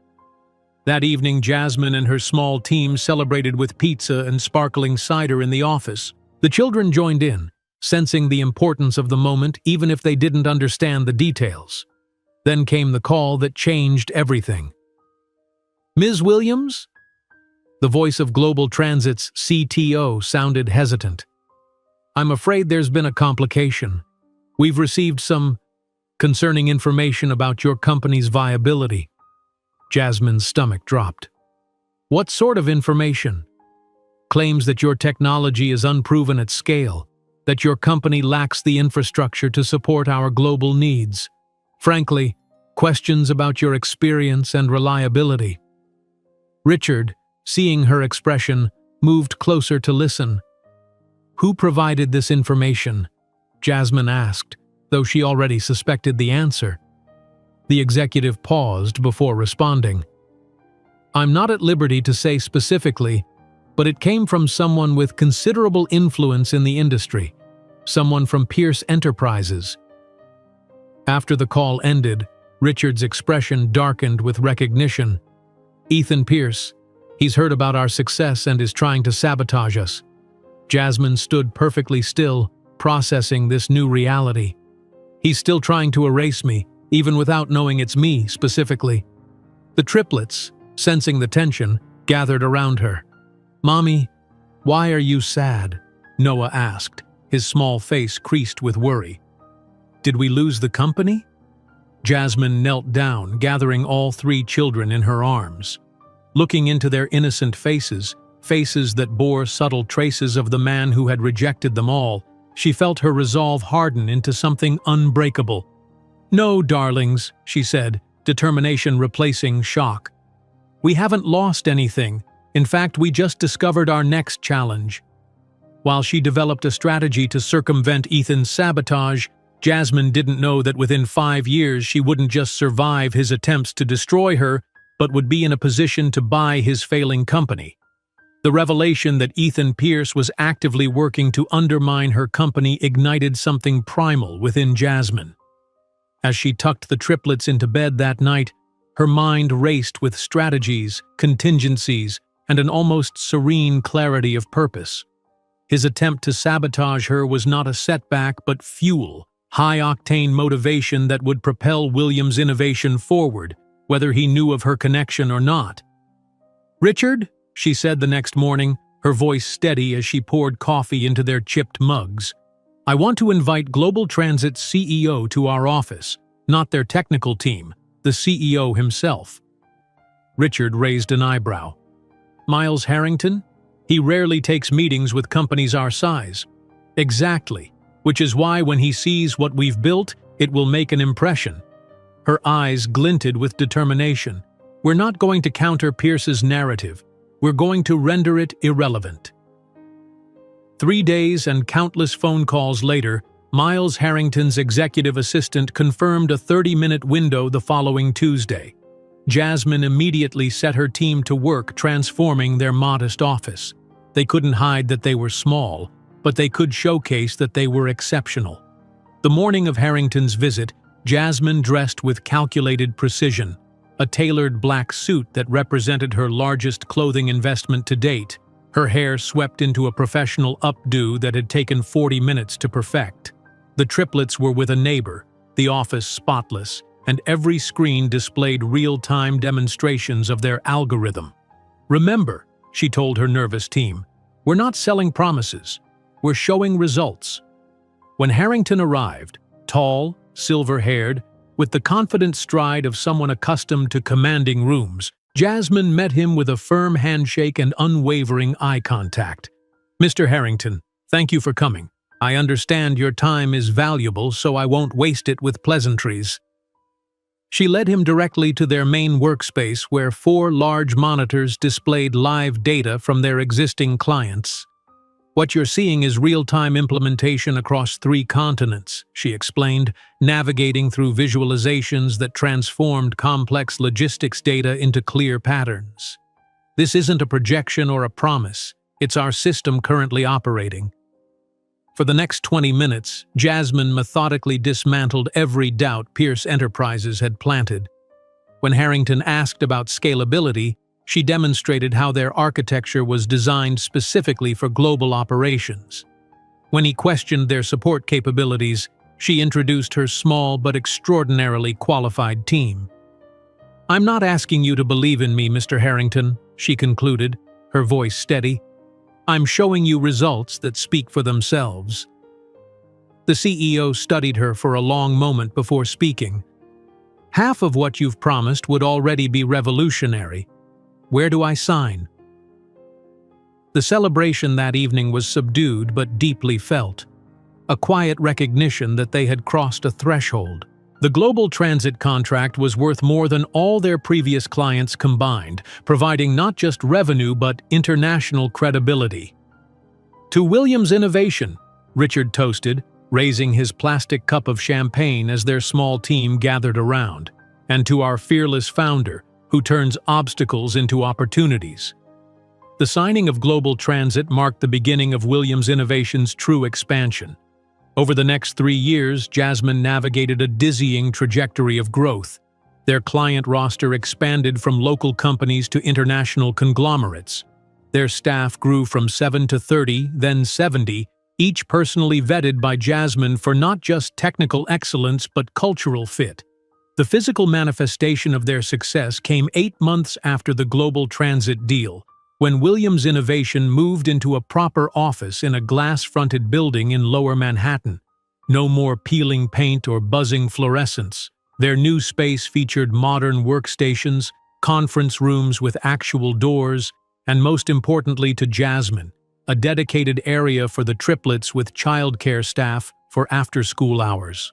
That evening, Jasmine and her small team celebrated with pizza and sparkling cider in the office. The children joined in, sensing the importance of the moment even if they didn't understand the details. Then came the call that changed everything. "Ms. Williams?" The voice of Global Transit's CTO sounded hesitant. "I'm afraid there's been a complication. We've received some concerning information about your company's viability." Jasmine's stomach dropped. What sort of information? Claims that your technology is unproven at scale, that your company lacks the infrastructure to support our global needs. Frankly, questions about your experience and reliability. Richard, seeing her expression, moved closer to listen. Who provided this information? Jasmine asked, though she already suspected the answer. The executive paused before responding. I'm not at liberty to say specifically, but it came from someone with considerable influence in the industry, someone from Pierce Enterprises. After the call ended, Richard's expression darkened with recognition. Ethan Pierce, he's heard about our success and is trying to sabotage us. Jasmine stood perfectly still, processing this new reality. He's still trying to erase me, even without knowing it's me specifically. The triplets, sensing the tension, gathered around her. Mommy, why are you sad? Noah asked, his small face creased with worry. Did we lose the company? Jasmine knelt down, gathering all three children in her arms. Looking into their innocent faces, faces that bore subtle traces of the man who had rejected them all, she felt her resolve harden into something unbreakable. No, darlings, she said, determination replacing shock. We haven't lost anything. In fact, we just discovered our next challenge. While she developed a strategy to circumvent Ethan's sabotage, Jasmine didn't know that within 5 years she wouldn't just survive his attempts to destroy her, but would be in a position to buy his failing company. The revelation that Ethan Pierce was actively working to undermine her company ignited something primal within Jasmine. As she tucked the triplets into bed that night, her mind raced with strategies, contingencies, and an almost serene clarity of purpose. His attempt to sabotage her was not a setback but fuel, high-octane motivation that would propel Williams' innovation forward, whether he knew of her connection or not. Richard, she said the next morning, her voice steady as she poured coffee into their chipped mugs. I want to invite Global Transit's CEO to our office, not their technical team, the CEO himself. Richard raised an eyebrow. Miles Harrington? He rarely takes meetings with companies our size. Exactly, which is why when he sees what we've built, it will make an impression. Her eyes glinted with determination. We're not going to counter Pierce's narrative. We're going to render it irrelevant. 3 days and countless phone calls later, Miles Harrington's executive assistant confirmed a 30-minute window the following Tuesday. Jasmine immediately set her team to work transforming their modest office. They couldn't hide that they were small, but they could showcase that they were exceptional. The morning of Harrington's visit, Jasmine dressed with calculated precision, a tailored black suit that represented her largest clothing investment to date, her hair swept into a professional updo that had taken 40 minutes to perfect. The triplets were with a neighbor, the office spotless, and every screen displayed real-time demonstrations of their algorithm. Remember, she told her nervous team, we're not selling promises, we're showing results. When Harrington arrived, tall, silver-haired, with the confident stride of someone accustomed to commanding rooms, Jasmine met him with a firm handshake and unwavering eye contact. Mr. Harrington, thank you for coming. I understand your time is valuable, so I won't waste it with pleasantries. She led him directly to their main workspace where 4 large monitors displayed live data from their existing clients. What you're seeing is real-time implementation across 3 continents, she explained, navigating through visualizations that transformed complex logistics data into clear patterns. This isn't a projection or a promise, it's our system currently operating. For the next 20 minutes, Jasmine methodically dismantled every doubt Pierce Enterprises had planted. When Harrington asked about scalability, she demonstrated how their architecture was designed specifically for global operations. When he questioned their support capabilities, she introduced her small but extraordinarily qualified team. I'm not asking you to believe in me, Mr. Harrington, she concluded, her voice steady. I'm showing you results that speak for themselves. The CEO studied her for a long moment before speaking. Half of what you've promised would already be revolutionary. Where do I sign?" The celebration that evening was subdued but deeply felt. A quiet recognition that they had crossed a threshold. The global transit contract was worth more than all their previous clients combined, providing not just revenue but international credibility. "To Williams Innovation," Richard toasted, raising his plastic cup of champagne as their small team gathered around, "and to our fearless founder, who turns obstacles into opportunities." The signing of Global Transit marked the beginning of Williams Innovation's true expansion. Over the next 3 years, Jasmine navigated a dizzying trajectory of growth. Their client roster expanded from local companies to international conglomerates. Their staff grew from 7 to 30, then 70, each personally vetted by Jasmine for not just technical excellence but cultural fit. The physical manifestation of their success came 8 months after the Global Transit deal, when Williams Innovation moved into a proper office in a glass-fronted building in Lower Manhattan. No more peeling paint or buzzing fluorescents. Their new space featured modern workstations, conference rooms with actual doors, and most importantly to Jasmine, a dedicated area for the Triplets with childcare staff for after-school hours.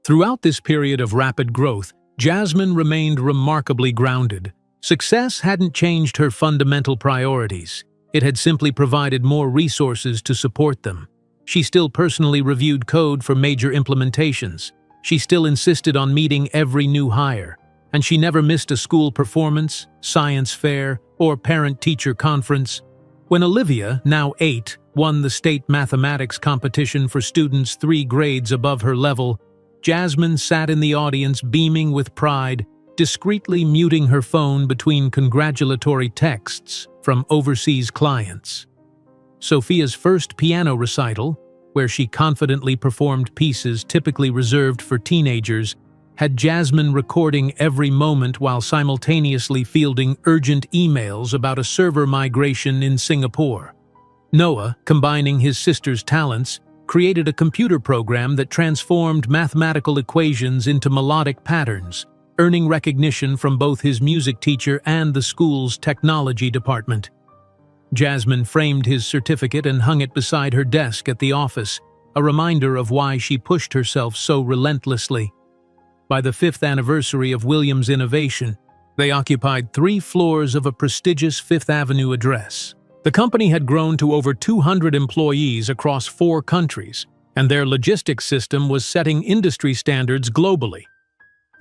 Throughout this period of rapid growth, Jasmine remained remarkably grounded. Success hadn't changed her fundamental priorities. It had simply provided more resources to support them. She still personally reviewed code for major implementations. She still insisted on meeting every new hire. And she never missed a school performance, science fair, or parent-teacher conference. When Olivia, now 8, won the state mathematics competition for students 3 grades above her level, Jasmine sat in the audience beaming with pride, discreetly muting her phone between congratulatory texts from overseas clients. Sophia's first piano recital, where she confidently performed pieces typically reserved for teenagers, had Jasmine recording every moment while simultaneously fielding urgent emails about a server migration in Singapore. Noah, combining his sister's talents, created a computer program that transformed mathematical equations into melodic patterns, earning recognition from both his music teacher and the school's technology department. Jasmine framed his certificate and hung it beside her desk at the office, a reminder of why she pushed herself so relentlessly. By the 5th anniversary of Williams Innovation, they occupied 3 floors of a prestigious Fifth Avenue address. The company had grown to over 200 employees across 4 countries, and their logistics system was setting industry standards globally.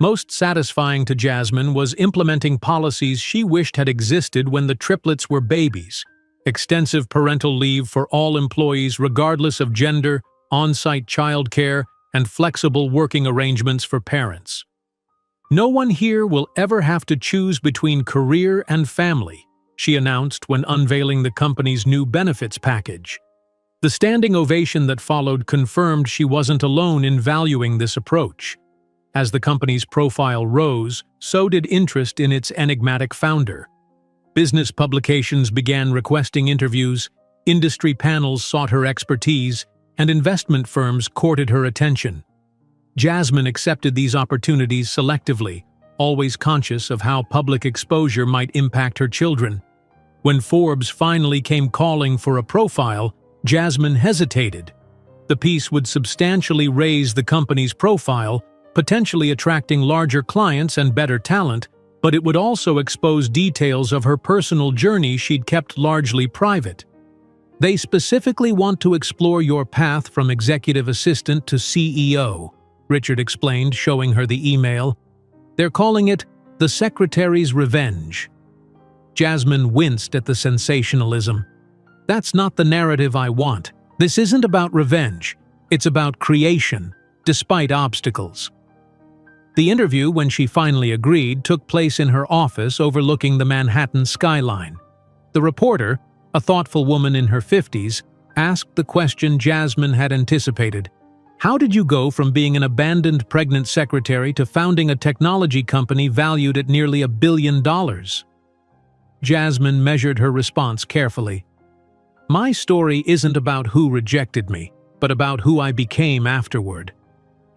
Most satisfying to Jasmine was implementing policies she wished had existed when the Triplets were babies. Extensive parental leave for all employees regardless of gender, on-site childcare, and flexible working arrangements for parents. "No one here will ever have to choose between career and family," she announced when unveiling the company's new benefits package. The standing ovation that followed confirmed she wasn't alone in valuing this approach. As the company's profile rose, so did interest in its enigmatic founder. Business publications began requesting interviews, industry panels sought her expertise, and investment firms courted her attention. Jasmine accepted these opportunities selectively, always conscious of how public exposure might impact her children. When Forbes finally came calling for a profile, Jasmine hesitated. The piece would substantially raise the company's profile, potentially attracting larger clients and better talent, but it would also expose details of her personal journey she'd kept largely private. "They specifically want to explore your path from executive assistant to CEO," Richard explained, showing her the email. "They're calling it the Secretary's Revenge." Jasmine winced at the sensationalism. "That's not the narrative I want. This isn't about revenge. It's about creation, despite obstacles." The interview, when she finally agreed, took place in her office overlooking the Manhattan skyline. The reporter, a thoughtful woman in her 50s, asked the question Jasmine had anticipated. "How did you go from being an abandoned pregnant secretary to founding a technology company valued at nearly $1 billion?" Jasmine measured her response carefully. "My story isn't about who rejected me, but about who I became afterward.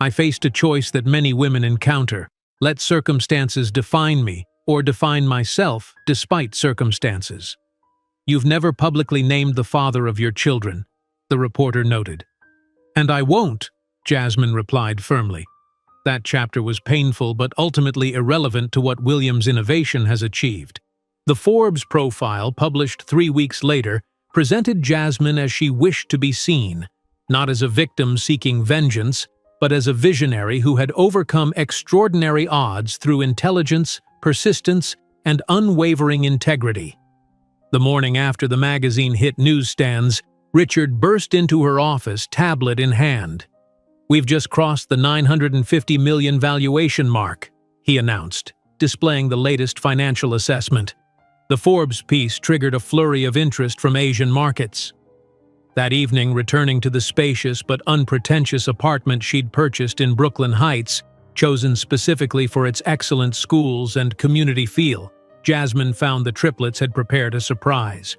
I faced a choice that many women encounter: Let circumstances define me, or define myself despite circumstances. You've never publicly named the father of your children, the reporter noted. And I won't, Jasmine replied firmly. That chapter was painful but ultimately irrelevant to what Williams' innovation has achieved. The Forbes profile, published 3 weeks later, presented Jasmine as she wished to be seen, not as a victim seeking vengeance, but as a visionary who had overcome extraordinary odds through intelligence, persistence, and unwavering integrity. The morning after the magazine hit newsstands, Richard burst into her office, tablet in hand. "We've just crossed the $950 million valuation mark," he announced, displaying the latest financial assessment. The Forbes piece triggered a flurry of interest from Asian markets. That evening, returning to the spacious but unpretentious apartment she'd purchased in Brooklyn Heights, chosen specifically for its excellent schools and community feel, Jasmine found the Triplets had prepared a surprise.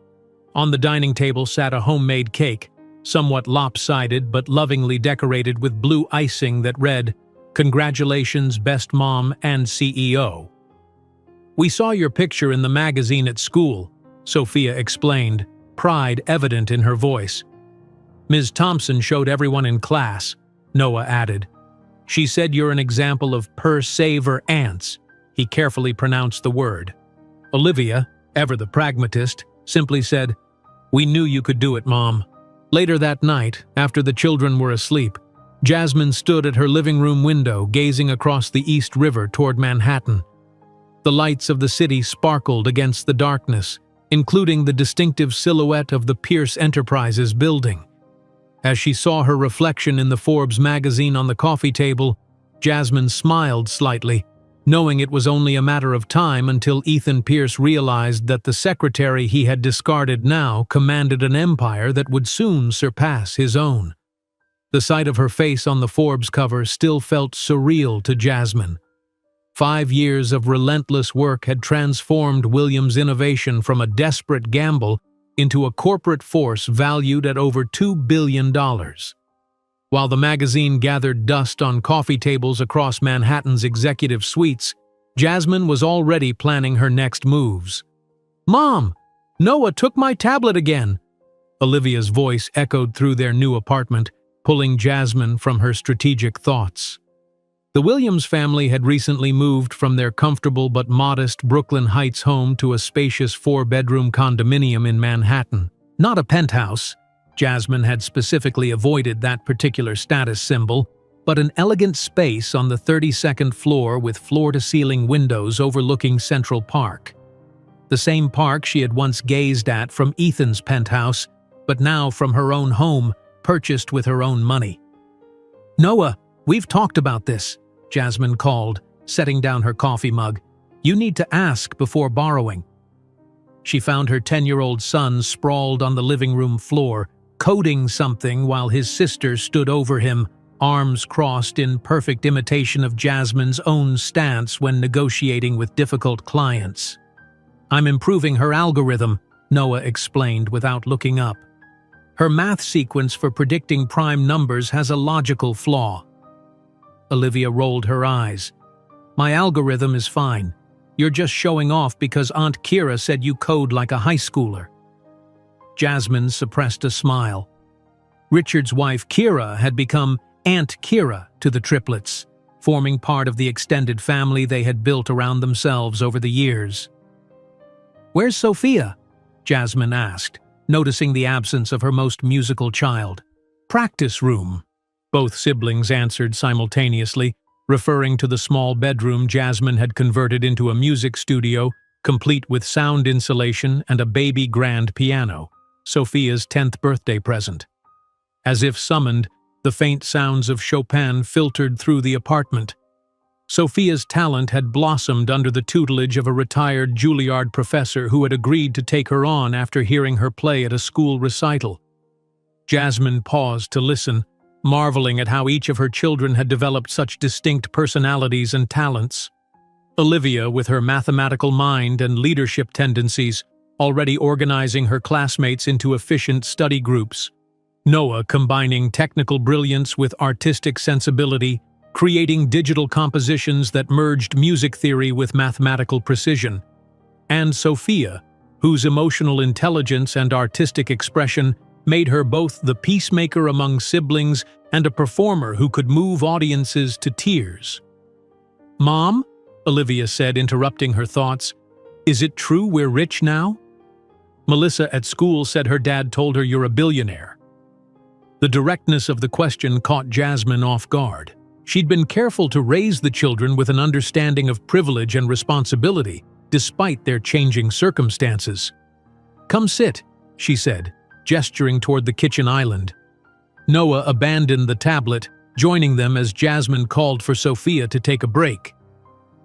On the dining table sat a homemade cake, somewhat lopsided but lovingly decorated with blue icing that read, "Congratulations, best mom and CEO." "We saw your picture in the magazine at school," Sophia explained, pride evident in her voice. "Ms. Thompson showed everyone in class," Noah added. "She said you're an example of perseverance." He carefully pronounced the word. Olivia, ever the pragmatist, simply said, "We knew you could do it, Mom." Later that night, after the children were asleep, Jasmine stood at her living room window gazing across the East River toward Manhattan. The lights of the city sparkled against the darkness, including the distinctive silhouette of the Pierce Enterprises building. As she saw her reflection in the Forbes magazine on the coffee table, Jasmine smiled slightly, knowing it was only a matter of time until Ethan Pierce realized that the secretary he had discarded now commanded an empire that would soon surpass his own. The sight of her face on the Forbes cover still felt surreal to Jasmine. 5 years of relentless work had transformed Williams' innovation from a desperate gamble into a corporate force valued at over $2 billion. While the magazine gathered dust on coffee tables across Manhattan's executive suites, Jasmine was already planning her next moves. "Mom, Noah took my tablet again!" Olivia's voice echoed through their new apartment, pulling Jasmine from her strategic thoughts. The Williams family had recently moved from their comfortable but modest Brooklyn Heights home to a spacious 4-bedroom condominium in Manhattan. Not a penthouse. Jasmine had specifically avoided that particular status symbol, but an elegant space on the 32nd floor with floor-to-ceiling windows overlooking Central Park. The same park she had once gazed at from Ethan's penthouse, but now from her own home, purchased with her own money. "Noah, we've talked about this," Jasmine called, setting down her coffee mug. "You need to ask before borrowing." She found her 10-year-old son sprawled on the living room floor, coding something while his sister stood over him, arms crossed in perfect imitation of Jasmine's own stance when negotiating with difficult clients. "I'm improving her algorithm," Noah explained without looking up. "Her math sequence for predicting prime numbers has a logical flaw." Olivia rolled her eyes. "My algorithm is fine. You're just showing off because Aunt Kira said you code like a high schooler." Jasmine suppressed a smile. Richard's wife Kira had become Aunt Kira to the Triplets, forming part of the extended family they had built around themselves over the years. "Where's Sophia?" Jasmine asked, noticing the absence of her most musical child. "Practice room," both siblings answered simultaneously, referring to the small bedroom Jasmine had converted into a music studio, complete with sound insulation and a baby grand piano, Sophia's 10th birthday present. As if summoned, the faint sounds of Chopin filtered through the apartment. Sophia's talent had blossomed under the tutelage of a retired Juilliard professor who had agreed to take her on after hearing her play at a school recital. Jasmine paused to listen, marveling at how each of her children had developed such distinct personalities and talents. Olivia, with her mathematical mind and leadership tendencies, already organizing her classmates into efficient study groups. Noah combining technical brilliance with artistic sensibility, creating digital compositions that merged music theory with mathematical precision. And Sophia, whose emotional intelligence and artistic expression made her both the peacemaker among siblings and a performer who could move audiences to tears. "Mom," Olivia said, interrupting her thoughts, "is it true we're rich now?" "Melissa at school said her dad told her you're a billionaire." The directness of the question caught Jasmine off guard. She'd been careful to raise the children with an understanding of privilege and responsibility, despite their changing circumstances. "Come sit," she said, gesturing toward the kitchen island. Noah abandoned the tablet, joining them as Jasmine called for Sophia to take a break.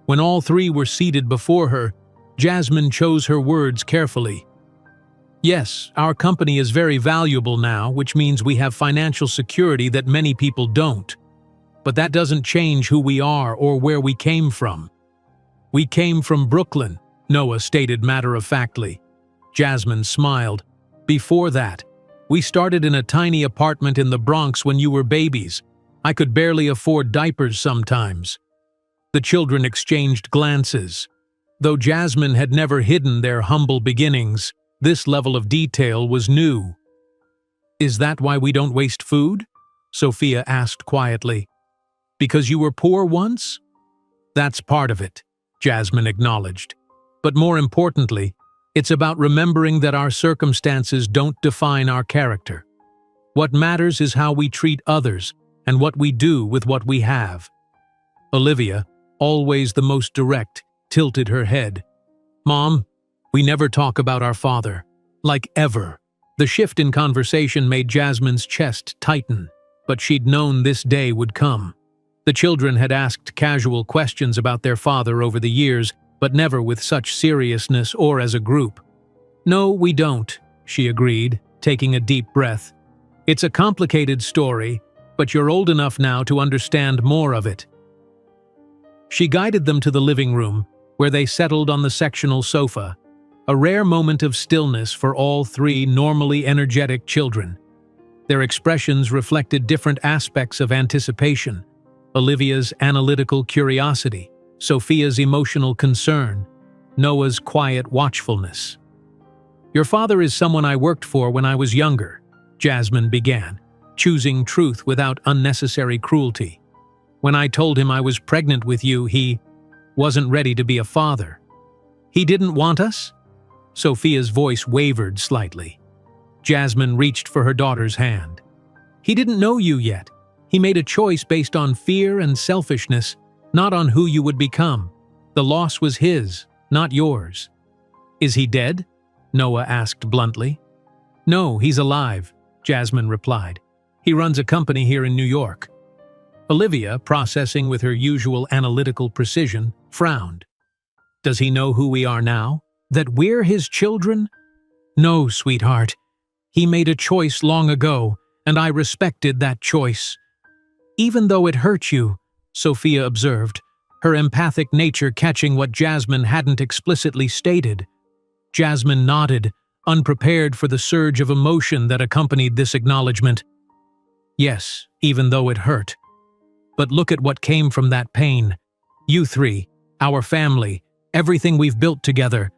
When all three were seated before her, Jasmine chose her words carefully. "Yes, our company is very valuable now, which means we have financial security that many people don't. But that doesn't change who we are or where we came from." "We came from Brooklyn," Noah stated matter-of-factly. Jasmine smiled. "Before that, we started in a tiny apartment in the Bronx when you were babies. I could barely afford diapers sometimes." The children exchanged glances. Though Jasmine had never hidden their humble beginnings, this level of detail was new. "Is that why we don't waste food?" Sophia asked quietly. "Because you were poor once?" "That's part of it," Jasmine acknowledged. "But more importantly, it's about remembering that our circumstances don't define our character. What matters is how we treat others and what we do with what we have." Olivia, always the most direct, tilted her head. "Mom, we never talk about our father. Like ever." The shift in conversation made Jasmine's chest tighten, but she'd known this day would come. The children had asked casual questions about their father over the years, but never with such seriousness or as a group. "No, we don't," she agreed, taking a deep breath. "It's a complicated story, but you're old enough now to understand more of it." She guided them to the living room, where they settled on the sectional sofa, a rare moment of stillness for all three normally energetic children. Their expressions reflected different aspects of anticipation: Olivia's analytical curiosity, Sophia's emotional concern, Noah's quiet watchfulness. "Your father is someone I worked for when I was younger," Jasmine began, choosing truth without unnecessary cruelty. "When I told him I was pregnant with you, he wasn't ready to be a father." "He didn't want us?" Sophia's voice wavered slightly. Jasmine reached for her daughter's hand. "He didn't know you yet. He made a choice based on fear and selfishness, not on who you would become. The loss was his, not yours." "Is he dead?" Noah asked bluntly. "No, he's alive," Jasmine replied. "He runs a company here in New York." Olivia, processing with her usual analytical precision, frowned. "Does he know who we are now? That we're his children?" "No, sweetheart. He made a choice long ago, and I respected that choice." "Even though it hurt you," Sophia observed, her empathic nature catching what Jasmine hadn't explicitly stated. Jasmine nodded, unprepared for the surge of emotion that accompanied this acknowledgement. "Yes, even though it hurt. But look at what came from that pain. You three, our family, everything we've built together."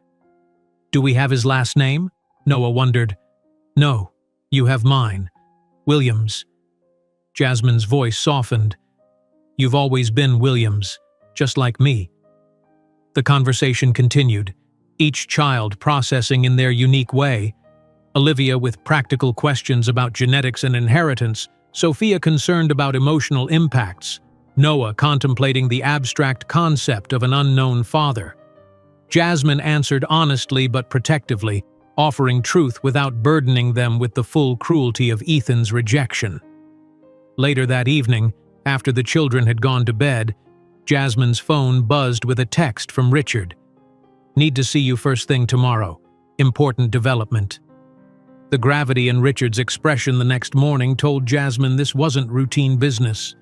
"Do we have his last name?" Noah wondered. "No, you have mine. Williams." Jasmine's voice softened. "You've always been Williams, just like me." The conversation continued, each child processing in their unique way. Olivia with practical questions about genetics and inheritance, Sophia concerned about emotional impacts, Noah contemplating the abstract concept of an unknown father. Jasmine answered honestly but protectively, offering truth without burdening them with the full cruelty of Ethan's rejection. Later that evening, after the children had gone to bed, Jasmine's phone buzzed with a text from Richard. "Need to see you first thing tomorrow. Important development." The gravity in Richard's expression the next morning told Jasmine this wasn't routine business.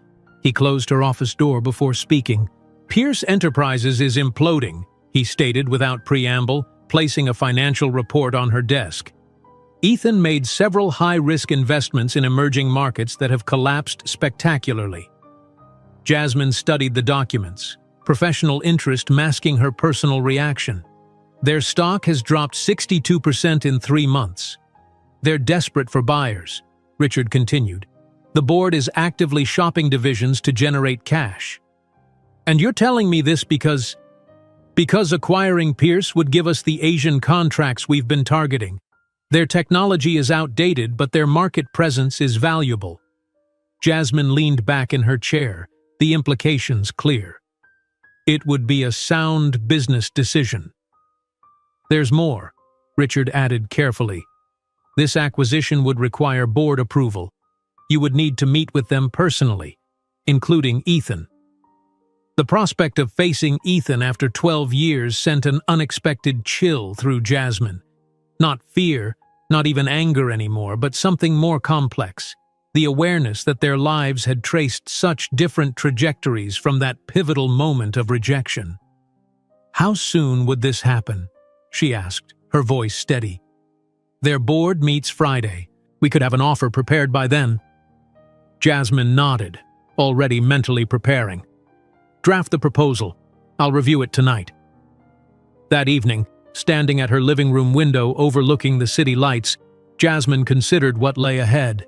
He closed her office door before speaking. "Pierce Enterprises is imploding," he stated without preamble, placing a financial report on her desk. "Ethan made several high-risk investments in emerging markets that have collapsed spectacularly." Jasmine studied the documents, professional interest masking her personal reaction. Their stock has dropped 62% in 3 months. They're desperate for buyers, Richard continued. The board is actively shopping divisions to generate cash. And you're telling me this because acquiring Pierce would give us the Asian contracts we've been targeting. Their technology is outdated, but their market presence is valuable. Jasmine leaned back in her chair, the implications clear. It would be a sound business decision. There's more, Richard added carefully. This acquisition would require board approval. You would need to meet with them personally, including Ethan. The prospect of facing Ethan after 12 years sent an unexpected chill through Jasmine. Not fear, not even anger anymore, but something more complex. The awareness that their lives had traced such different trajectories from that pivotal moment of rejection. How soon would this happen? She asked, her voice steady. Their board meets Friday. We could have an offer prepared by then. Jasmine nodded, already mentally preparing. Draft the proposal. I'll review it tonight. That evening, standing at her living room window overlooking the city lights, Jasmine considered what lay ahead.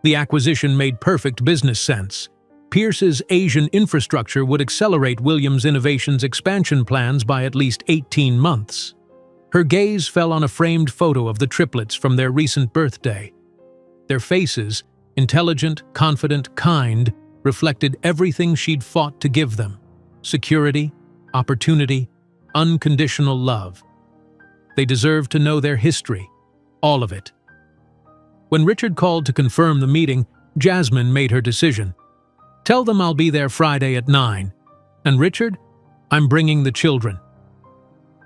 The acquisition made perfect business sense. Pierce's Asian infrastructure would accelerate Williams Innovations' expansion plans by at least 18 months. Her gaze fell on a framed photo of the triplets from their recent birthday. Their faces, intelligent, confident, kind, reflected everything she'd fought to give them: security, opportunity, unconditional love. They deserved to know their history, all of it. When Richard called to confirm the meeting, Jasmine made her decision. Tell them I'll be there Friday at 9. And Richard, I'm bringing the children.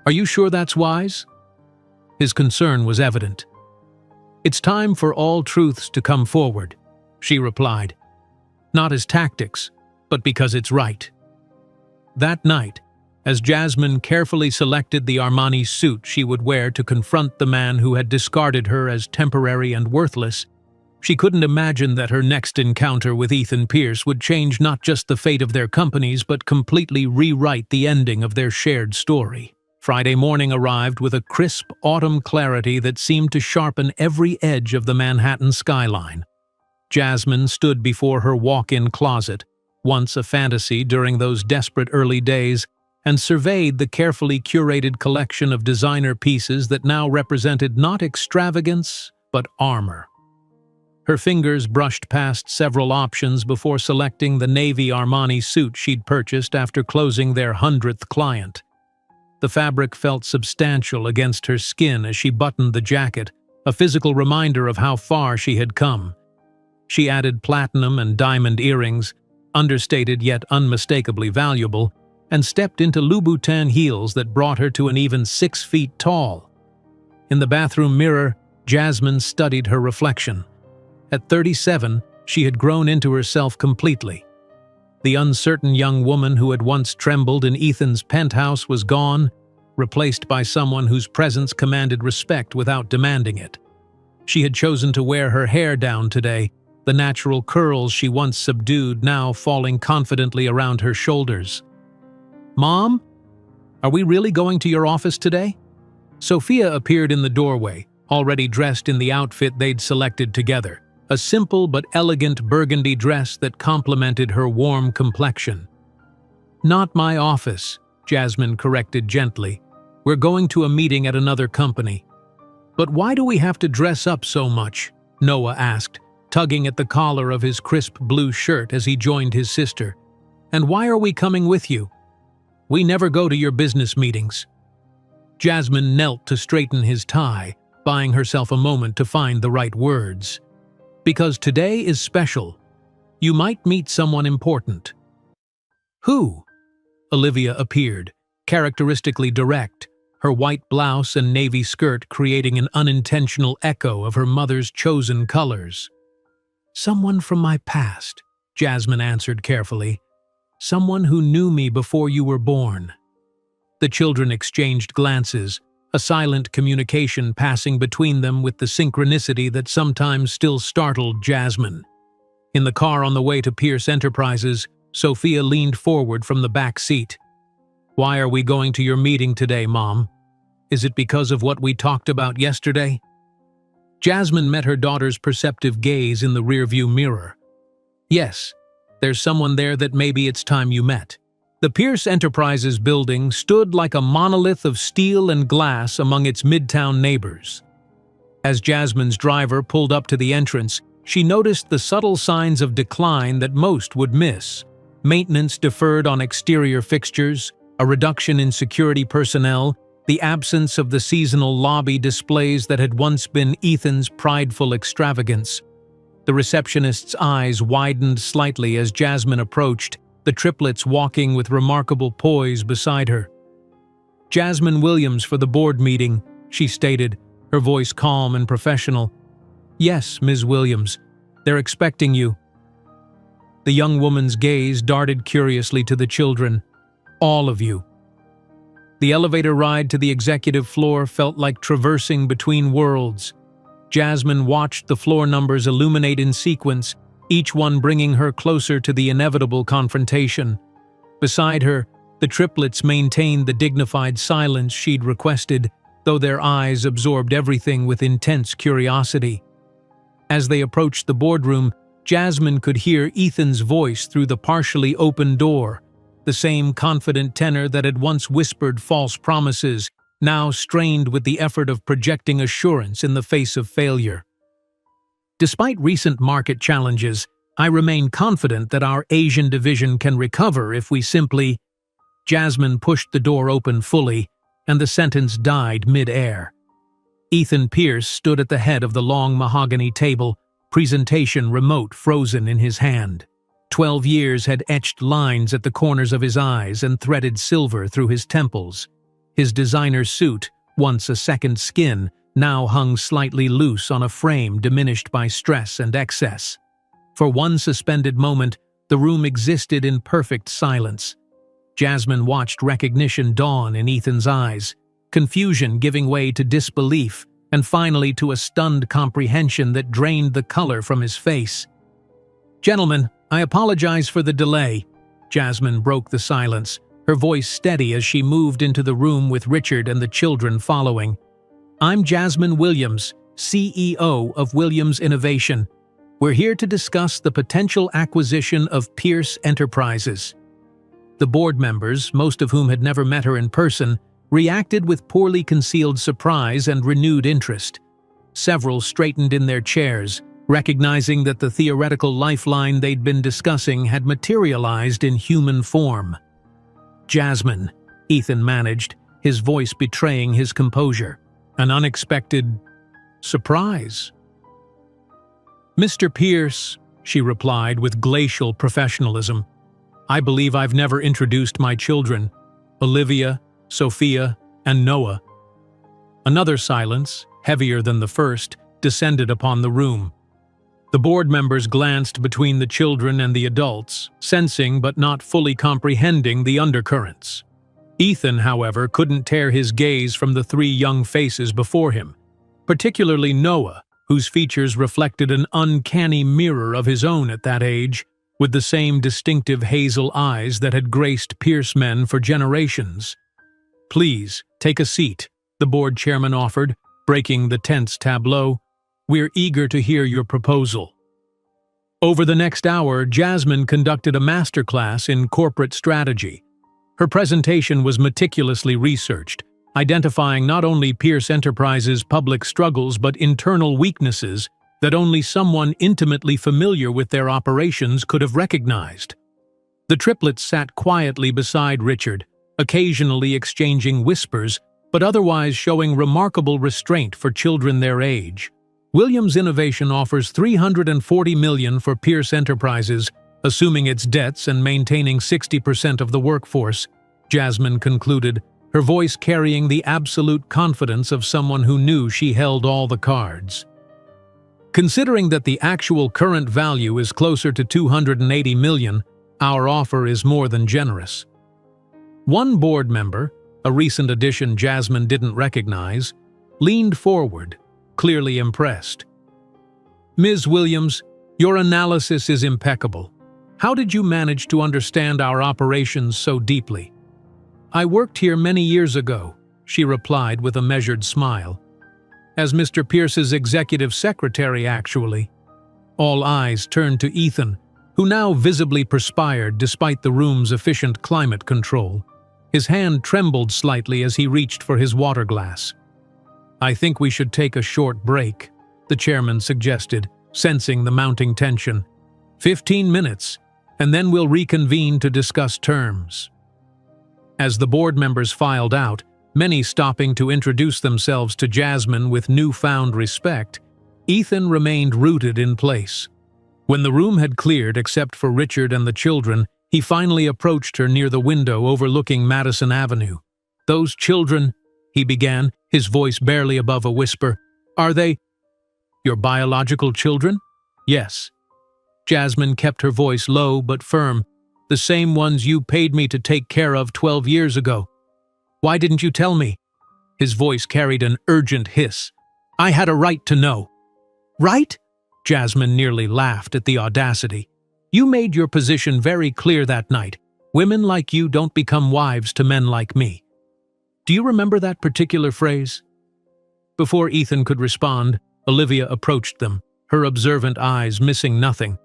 Are you sure that's wise? His concern was evident. It's time for all truths to come forward, she replied. Not as tactics, but because it's right. That night, as Jasmine carefully selected the Armani suit she would wear to confront the man who had discarded her as temporary and worthless, she couldn't imagine that her next encounter with Ethan Pierce would change not just the fate of their companies but completely rewrite the ending of their shared story. Friday morning arrived with a crisp autumn clarity that seemed to sharpen every edge of the Manhattan skyline. Jasmine stood before her walk-in closet, once a fantasy during those desperate early days, and surveyed the carefully curated collection of designer pieces that now represented not extravagance, but armor. Her fingers brushed past several options before selecting the navy Armani suit she'd purchased after closing their 100th client. The fabric felt substantial against her skin as she buttoned the jacket, a physical reminder of how far she had come. She added platinum and diamond earrings, understated yet unmistakably valuable, and stepped into Louboutin heels that brought her to an even 6 feet tall. In the bathroom mirror, Jasmine studied her reflection. At 37, she had grown into herself completely. The uncertain young woman who had once trembled in Ethan's penthouse was gone, replaced by someone whose presence commanded respect without demanding it. She had chosen to wear her hair down today, the natural curls she once subdued now falling confidently around her shoulders. Mom? Are we really going to your office today? Sophia appeared in the doorway, already dressed in the outfit they'd selected together, a simple but elegant burgundy dress that complemented her warm complexion. Not my office, Jasmine corrected gently. We're going to a meeting at another company. But why do we have to dress up so much? Noah asked, tugging at the collar of his crisp blue shirt as he joined his sister. And why are we coming with you? We never go to your business meetings. Jasmine knelt to straighten his tie, buying herself a moment to find the right words. Because today is special. You might meet someone important. Who? Olivia appeared, characteristically direct, her white blouse and navy skirt creating an unintentional echo of her mother's chosen colors. Someone from my past, Jasmine answered carefully. Someone who knew me before you were born. The children exchanged glances, a silent communication passing between them with the synchronicity that sometimes still startled Jasmine. In the car on the way to Pierce Enterprises, Sophia leaned forward from the back seat. "Why are we going to your meeting today, Mom? Is it because of what we talked about yesterday?" Jasmine met her daughter's perceptive gaze in the rearview mirror. "Yes, there's someone there that maybe it's time you met." The Pierce Enterprises building stood like a monolith of steel and glass among its midtown neighbors. As Jasmine's driver pulled up to the entrance, she noticed the subtle signs of decline that most would miss. Maintenance deferred on exterior fixtures, a reduction in security personnel, the absence of the seasonal lobby displays that had once been Ethan's prideful extravagance. The receptionist's eyes widened slightly as Jasmine approached, the triplets walking with remarkable poise beside her. "Jasmine Williams for the board meeting," she stated, her voice calm and professional. "Yes, Ms. Williams. They're expecting you." The young woman's gaze darted curiously to the children. "All of you." The elevator ride to the executive floor felt like traversing between worlds. Jasmine watched the floor numbers illuminate in sequence, each one bringing her closer to the inevitable confrontation. Beside her, the triplets maintained the dignified silence she'd requested, though their eyes absorbed everything with intense curiosity. As they approached the boardroom, Jasmine could hear Ethan's voice through the partially open door, the same confident tenor that had once whispered false promises, now strained with the effort of projecting assurance in the face of failure. "Despite recent market challenges, I remain confident that our Asian division can recover if we simply—" Jasmine pushed the door open fully, and the sentence died mid-air. Ethan Pierce stood at the head of the long mahogany table, presentation remote frozen in his hand. 12 years had etched lines at the corners of his eyes and threaded silver through his temples. His designer suit, once a second skin, now hung slightly loose on a frame diminished by stress and excess. For one suspended moment, the room existed in perfect silence. Jasmine watched recognition dawn in Ethan's eyes, confusion giving way to disbelief, and finally to a stunned comprehension that drained the color from his face. "Gentlemen, I apologize for the delay." Jasmine broke the silence, her voice steady as she moved into the room with Richard and the children following. "I'm Jasmine Williams, CEO of Williams Innovation. We're here to discuss the potential acquisition of Pierce Enterprises." The board members, most of whom had never met her in person, reacted with poorly concealed surprise and renewed interest. Several straightened in their chairs, recognizing that the theoretical lifeline they'd been discussing had materialized in human form. "Jasmine," Ethan managed, his voice betraying his composure. "An unexpected surprise." "Mr. Pierce," she replied with glacial professionalism, "I believe I've never introduced my children, Olivia, Sophia, and Noah." Another silence, heavier than the first, descended upon the room. The board members glanced between the children and the adults, sensing but not fully comprehending the undercurrents. Ethan, however, couldn't tear his gaze from the three young faces before him, particularly Noah, whose features reflected an uncanny mirror of his own at that age, with the same distinctive hazel eyes that had graced Pierce men for generations. "Please, take a seat," the board chairman offered, breaking the tense tableau. "We're eager to hear your proposal." Over the next hour, Jasmine conducted a masterclass in corporate strategy. Her presentation was meticulously researched, identifying not only Pierce Enterprises' public struggles but internal weaknesses that only someone intimately familiar with their operations could have recognized. The triplets sat quietly beside Richard, occasionally exchanging whispers, but otherwise showing remarkable restraint for children their age. Williams Innovation offers $340 million for Pierce Enterprises, assuming its debts and maintaining 60% of the workforce, Jasmine concluded, her voice carrying the absolute confidence of someone who knew she held all the cards. "Considering that the actual current value is closer to $280 million, our offer is more than generous." One board member, a recent addition Jasmine didn't recognize, leaned forward, clearly impressed. "Ms. Williams, your analysis is impeccable. How did you manage to understand our operations so deeply?" "I worked here many years ago," she replied with a measured smile. "As Mr. Pierce's executive secretary, actually." All eyes turned to Ethan, who now visibly perspired despite the room's efficient climate control. His hand trembled slightly as he reached for his water glass. "I think we should take a short break," the chairman suggested, sensing the mounting tension. 15 minutes, and then we'll reconvene to discuss terms." As the board members filed out, many stopping to introduce themselves to Jasmine with newfound respect, Ethan remained rooted in place. When the room had cleared except for Richard and the children, he finally approached her near the window overlooking Madison Avenue. "Those children," he began, his voice barely above a whisper, "are they your biological children?" "Yes." Jasmine kept her voice low but firm. "The same ones you paid me to take care of 12 years ago. Why didn't you tell me?" His voice carried an urgent hiss. "I had a right to know." "Right?" Jasmine nearly laughed at the audacity. "You made your position very clear that night. Women like you don't become wives to men like me. Do you remember that particular phrase?" Before Ethan could respond, Olivia approached them, her observant eyes missing nothing.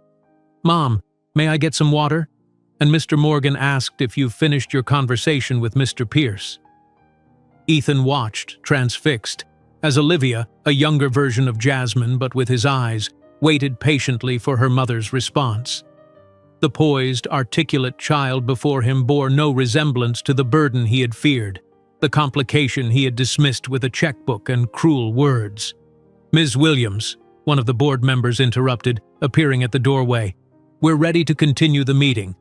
"Mom, may I get some water? And Mr. Morgan asked if you finished your conversation with Mr. Pierce." Ethan watched, transfixed, as Olivia, a younger version of Jasmine but with his eyes, waited patiently for her mother's response. The poised, articulate child before him bore no resemblance to the burden he had feared, the complication he had dismissed with a checkbook and cruel words. "Ms. Williams," one of the board members interrupted, appearing at the doorway, "we're ready to continue the meeting."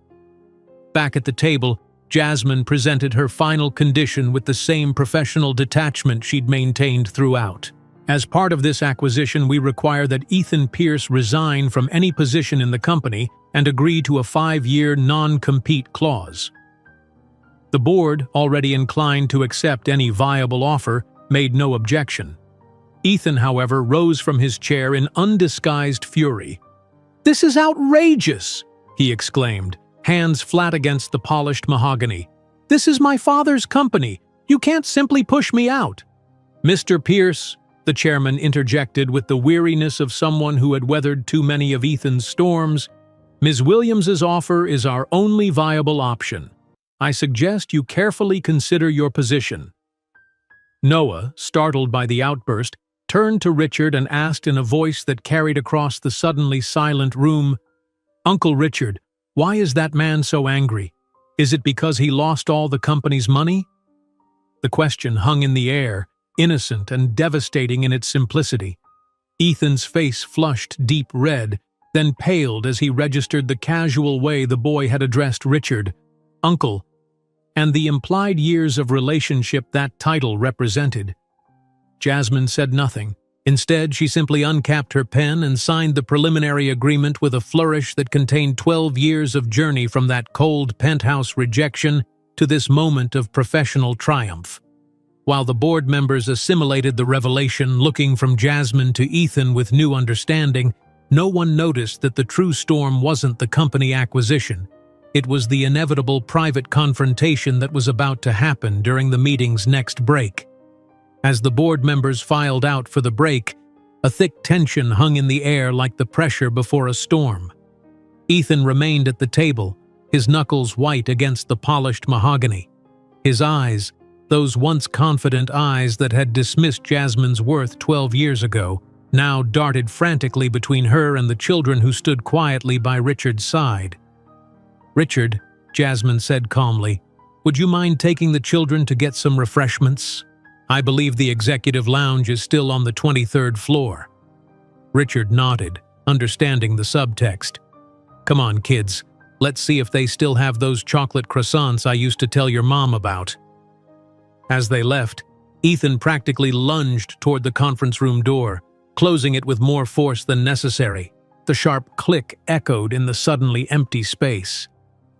Back at the table, Jasmine presented her final condition with the same professional detachment she'd maintained throughout. "As part of this acquisition, we require that Ethan Pierce resign from any position in the company and agree to a 5-year non-compete clause." The board, already inclined to accept any viable offer, made no objection. Ethan, however, rose from his chair in undisguised fury. "This is outrageous!" he exclaimed, hands flat against the polished mahogany. "This is my father's company. You can't simply push me out." "Mr. Pierce," the chairman interjected with the weariness of someone who had weathered too many of Ethan's storms, "Ms. Williams's offer is our only viable option. I suggest you carefully consider your position." Noah, startled by the outburst, turned to Richard and asked in a voice that carried across the suddenly silent room, "Uncle Richard, why is that man so angry? Is it because he lost all the company's money?" The question hung in the air, innocent and devastating in its simplicity. Ethan's face flushed deep red, then paled as he registered the casual way the boy had addressed Richard, "Uncle," and the implied years of relationship that title represented. Jasmine said nothing. Instead, she simply uncapped her pen and signed the preliminary agreement with a flourish that contained 12 years of journey from that cold penthouse rejection to this moment of professional triumph. While the board members assimilated the revelation, looking from Jasmine to Ethan with new understanding, no one noticed that the true storm wasn't the company acquisition. It was the inevitable private confrontation that was about to happen during the meeting's next break. As the board members filed out for the break, a thick tension hung in the air like the pressure before a storm. Ethan remained at the table, his knuckles white against the polished mahogany. His eyes, those once confident eyes that had dismissed Jasmine's worth 12 years ago, now darted frantically between her and the children who stood quietly by Richard's side. "Richard," Jasmine said calmly, "would you mind taking the children to get some refreshments? I believe the executive lounge is still on the 23rd floor." Richard nodded, understanding the subtext. "Come on, kids. Let's see if they still have those chocolate croissants I used to tell your mom about." As they left, Ethan practically lunged toward the conference room door, closing it with more force than necessary. The sharp click echoed in the suddenly empty space.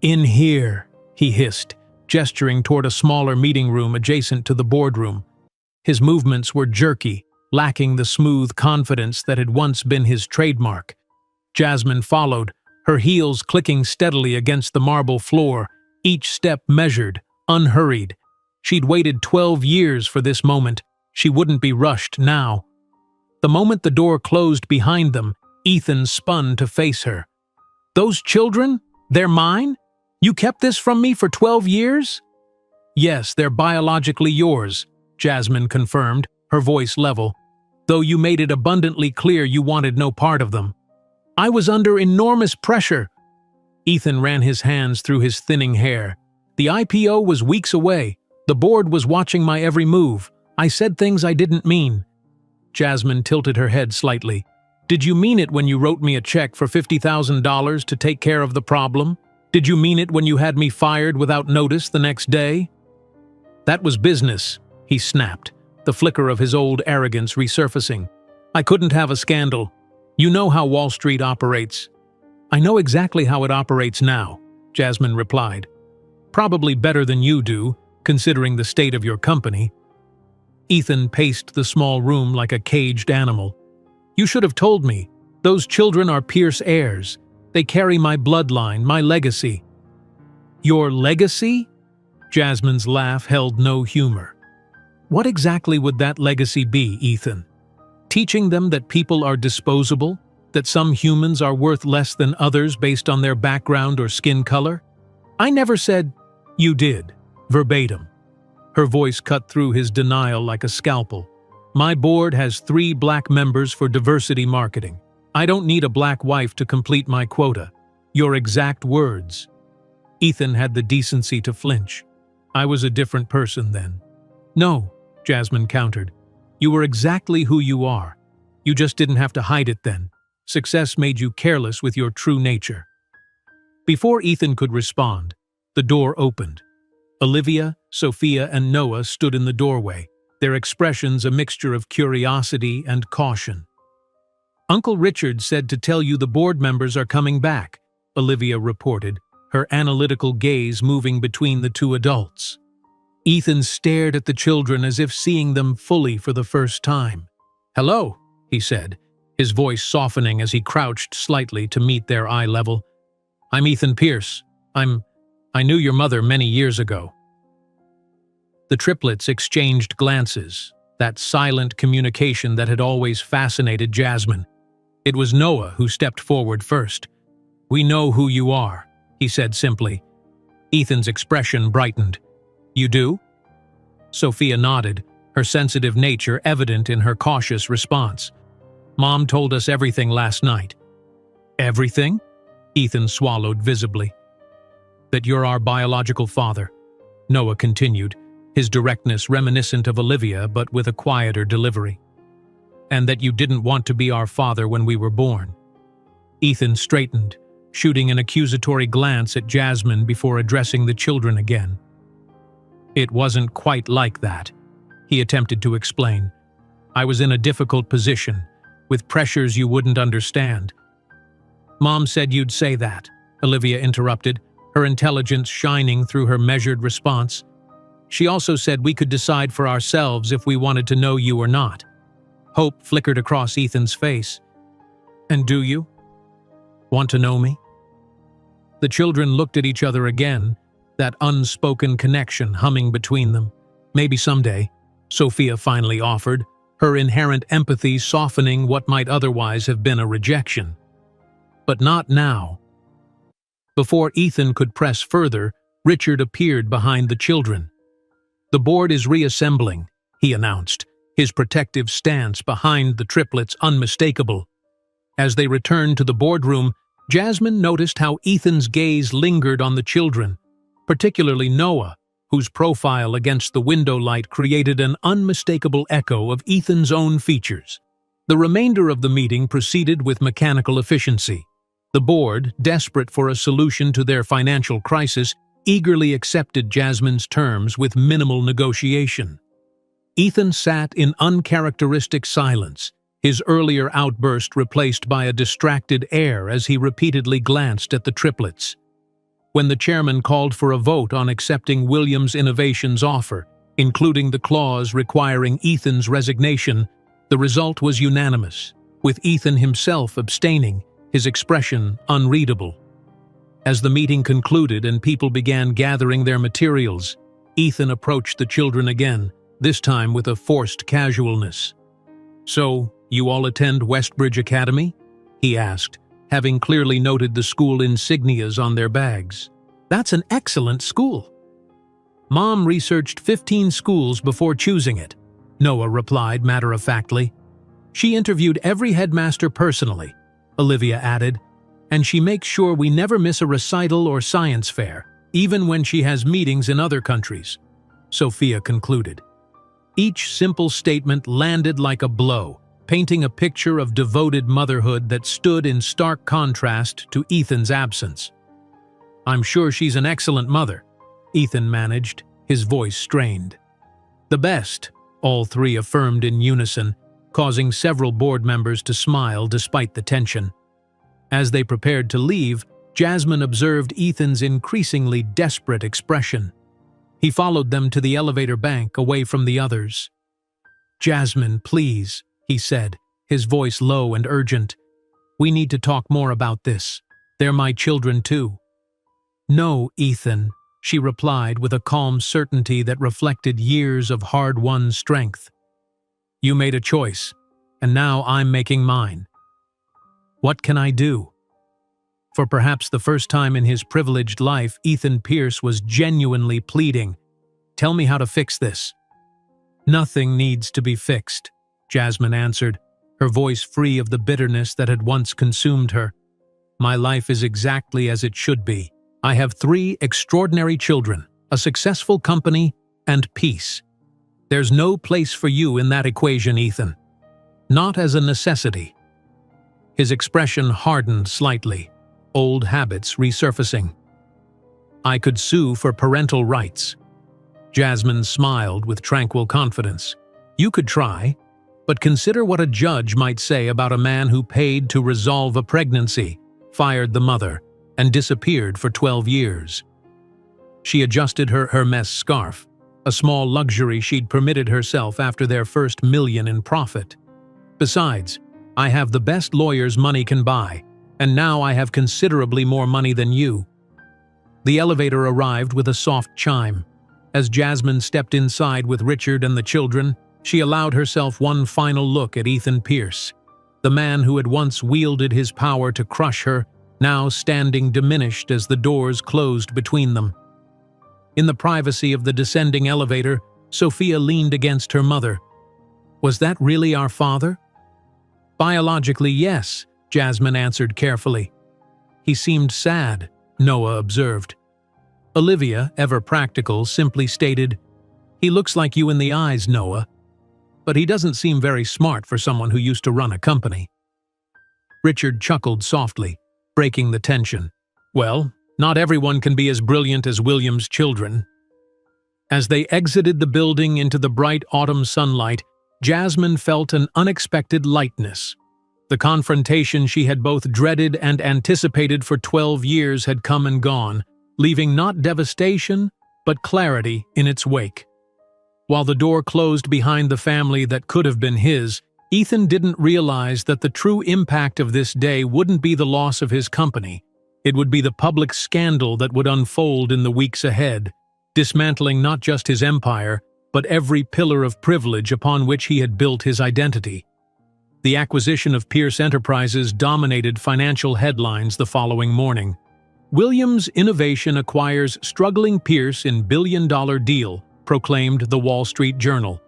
"In here," he hissed, gesturing toward a smaller meeting room adjacent to the boardroom. His movements were jerky, lacking the smooth confidence that had once been his trademark. Jasmine followed, her heels clicking steadily against the marble floor, each step measured, unhurried. She'd waited 12 years for this moment. She wouldn't be rushed now. The moment the door closed behind them, Ethan spun to face her. "Those children? They're mine? You kept this from me for 12 years?" "Yes, they're biologically yours," Jasmine confirmed, her voice level, "though you made it abundantly clear you wanted no part of them." "I was under enormous pressure." Ethan ran his hands through his thinning hair. "The IPO was weeks away. The board was watching my every move. I said things I didn't mean." Jasmine tilted her head slightly. "Did you mean it when you wrote me a check for $50,000 to take care of the problem? Did you mean it when you had me fired without notice the next day?" "That was business," he snapped, the flicker of his old arrogance resurfacing. "I couldn't have a scandal. You know how Wall Street operates." "I know exactly how it operates now," Jasmine replied. "Probably better than you do, considering the state of your company." Ethan paced the small room like a caged animal. "You should have told me. Those children are Pierce heirs. They carry my bloodline, my legacy." "Your legacy?" Jasmine's laugh held no humor. "What exactly would that legacy be, Ethan? Teaching them that people are disposable? That some humans are worth less than others based on their background or skin color?" "I never said—" "You did. Verbatim." Her voice cut through his denial like a scalpel. "My board has 3 black members for diversity marketing. I don't need a black wife to complete my quota." "Your exact words." Ethan had the decency to flinch. "I was a different person then." "No," Jasmine countered. "You were exactly who you are. You just didn't have to hide it then. Success made you careless with your true nature." Before Ethan could respond, the door opened. Olivia, Sophia, and Noah stood in the doorway, their expressions a mixture of curiosity and caution. "Uncle Richard said to tell you the board members are coming back," Olivia reported, her analytical gaze moving between the 2 adults. Ethan stared at the children as if seeing them fully for the first time. "Hello," he said, his voice softening as he crouched slightly to meet their eye level. "I'm Ethan Pierce. I knew your mother many years ago." The triplets exchanged glances, that silent communication that had always fascinated Jasmine. It was Noah who stepped forward first. "We know who you are," he said simply. Ethan's expression brightened. "You do?" Sophia nodded, her sensitive nature evident in her cautious response. "Mom told us everything last night." "Everything?" Ethan swallowed visibly. "That you're our biological father," Noah continued, his directness reminiscent of Olivia but with a quieter delivery. "And that you didn't want to be our father when we were born." Ethan straightened, shooting an accusatory glance at Jasmine before addressing the children again. "It wasn't quite like that," he attempted to explain. "I was in a difficult position, with pressures you wouldn't understand." "Mom said you'd say that," Olivia interrupted, her intelligence shining through her measured response. "She also said we could decide for ourselves if we wanted to know you or not." Hope flickered across Ethan's face. "And do you? Want to know me?" The children looked at each other again, that unspoken connection humming between them. "Maybe someday," Sophia finally offered, her inherent empathy softening what might otherwise have been a rejection. "But not now." Before Ethan could press further, Richard appeared behind the children. "The board is reassembling," he announced, his protective stance behind the triplets unmistakable. As they returned to the boardroom, Jasmine noticed how Ethan's gaze lingered on the children, particularly Noah, whose profile against the window light created an unmistakable echo of Ethan's own features. The remainder of the meeting proceeded with mechanical efficiency. The board, desperate for a solution to their financial crisis, eagerly accepted Jasmine's terms with minimal negotiation. Ethan sat in uncharacteristic silence, his earlier outburst replaced by a distracted air as he repeatedly glanced at the triplets. When the chairman called for a vote on accepting Williams Innovations' offer, including the clause requiring Ethan's resignation, the result was unanimous, with Ethan himself abstaining, his expression unreadable. As the meeting concluded and people began gathering their materials, Ethan approached the children again, this time with a forced casualness. "So, you all attend Westbridge Academy?" he asked, having clearly noted the school insignias on their bags. "That's an excellent school." "Mom researched 15 schools before choosing it," Noah replied matter-of-factly. "She interviewed every headmaster personally," Olivia added, "and she makes sure we never miss a recital or science fair, even when she has meetings in other countries," Sophia concluded. Each simple statement landed like a blow, painting a picture of devoted motherhood that stood in stark contrast to Ethan's absence. "I'm sure she's an excellent mother," Ethan managed, his voice strained. "The best," all three affirmed in unison, causing several board members to smile despite the tension. As they prepared to leave, Jasmine observed Ethan's increasingly desperate expression. He followed them to the elevator bank, away from the others. "Jasmine, please," he said, his voice low and urgent. "We need to talk more about this. They're my children too." "No, Ethan," she replied with a calm certainty that reflected years of hard-won strength. "You made a choice, and now I'm making mine. What can I do?" For perhaps the first time in his privileged life, Ethan Pierce was genuinely pleading. "Tell me how to fix this." "Nothing needs to be fixed," Jasmine answered, her voice free of the bitterness that had once consumed her. "My life is exactly as it should be. I have 3 extraordinary children, a successful company, and peace. There's no place for you in that equation, Ethan. Not as a necessity." His expression hardened slightly, old habits resurfacing. "I could sue for parental rights." Jasmine smiled with tranquil confidence. "You could try, but consider what a judge might say about a man who paid to resolve a pregnancy, fired the mother, and disappeared for 12 years. She adjusted her Hermes scarf, a small luxury she'd permitted herself after their first million in profit. "Besides, I have the best lawyers money can buy, and now I have considerably more money than you." The elevator arrived with a soft chime. As Jasmine stepped inside with Richard and the children, she allowed herself one final look at Ethan Pierce, the man who had once wielded his power to crush her, now standing diminished as the doors closed between them. In the privacy of the descending elevator, Sophia leaned against her mother. "Was that really our father?" "Biologically, yes," Jasmine answered carefully. "He seemed sad," Noah observed. Olivia, ever practical, simply stated, "He looks like you in the eyes, Noah. But he doesn't seem very smart for someone who used to run a company." Richard chuckled softly, breaking the tension. "Well, not everyone can be as brilliant as William's children." As they exited the building into the bright autumn sunlight, Jasmine felt an unexpected lightness. The confrontation she had both dreaded and anticipated for 12 years had come and gone, leaving not devastation, but clarity in its wake. While the door closed behind the family that could have been his, Ethan didn't realize that the true impact of this day wouldn't be the loss of his company. It would be the public scandal that would unfold in the weeks ahead, dismantling not just his empire, but every pillar of privilege upon which he had built his identity. The acquisition of Pierce Enterprises dominated financial headlines the following morning. "Williams Innovation acquires struggling Pierce in billion-dollar deal," proclaimed the Wall Street Journal.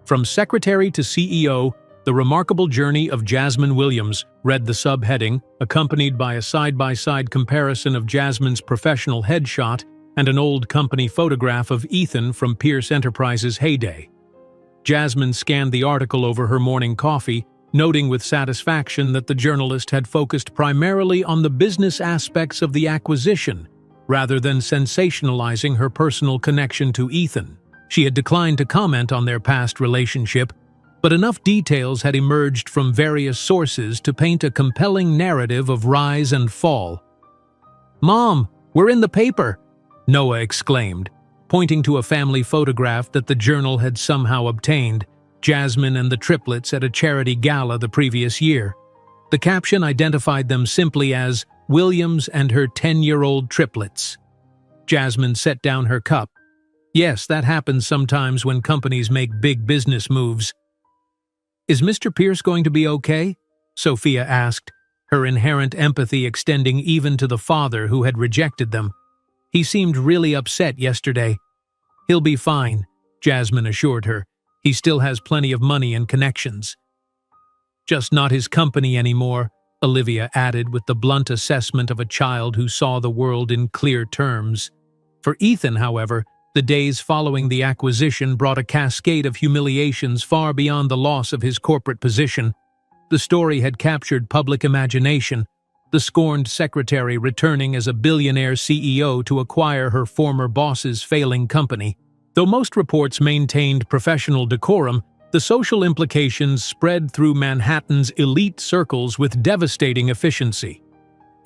"From secretary to CEO, the remarkable journey of Jasmine Williams," read the subheading, accompanied by a side-by-side comparison of Jasmine's professional headshot and an old company photograph of Ethan from Pierce Enterprises' heyday. Jasmine scanned the article over her morning coffee, noting with satisfaction that the journalist had focused primarily on the business aspects of the acquisition, rather than sensationalizing her personal connection to Ethan. She had declined to comment on their past relationship, but enough details had emerged from various sources to paint a compelling narrative of rise and fall. "Mom, we're in the paper!" Noah exclaimed, pointing to a family photograph that the journal had somehow obtained, Jasmine and the Triplets at a charity gala the previous year. The caption identified them simply as Williams and her 10-year-old triplets. Jasmine set down her cup. Yes, that happens sometimes when companies make big business moves. "Is Mr. Pierce going to be okay?" Sophia asked, her inherent empathy extending even to the father who had rejected them. "He seemed really upset yesterday." "He'll be fine," Jasmine assured her. "He still has plenty of money and connections." "Just not his company anymore," Olivia added with the blunt assessment of a child who saw the world in clear terms. For Ethan, however, the days following the acquisition brought a cascade of humiliations far beyond the loss of his corporate position. The story had captured public imagination, the scorned secretary returning as a billionaire CEO to acquire her former boss's failing company. Though most reports maintained professional decorum, the social implications spread through Manhattan's elite circles with devastating efficiency.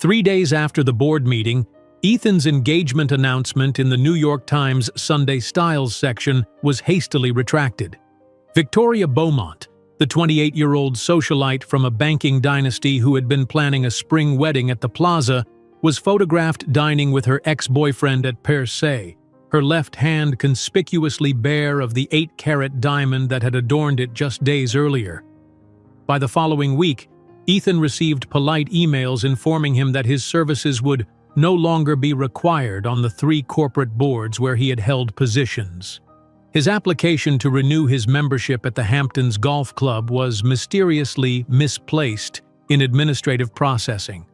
3 days after the board meeting, Ethan's engagement announcement in the New York Times Sunday Styles section was hastily retracted. Victoria Beaumont, the 28-year-old socialite from a banking dynasty who had been planning a spring wedding at the Plaza, was photographed dining with her ex-boyfriend at Per Se, her left hand conspicuously bare of the 8-carat diamond that had adorned it just days earlier. By the following week, Ethan received polite emails informing him that his services would no longer be required on the 3 corporate boards where he had held positions. His application to renew his membership at the Hamptons Golf Club was mysteriously misplaced in administrative processing.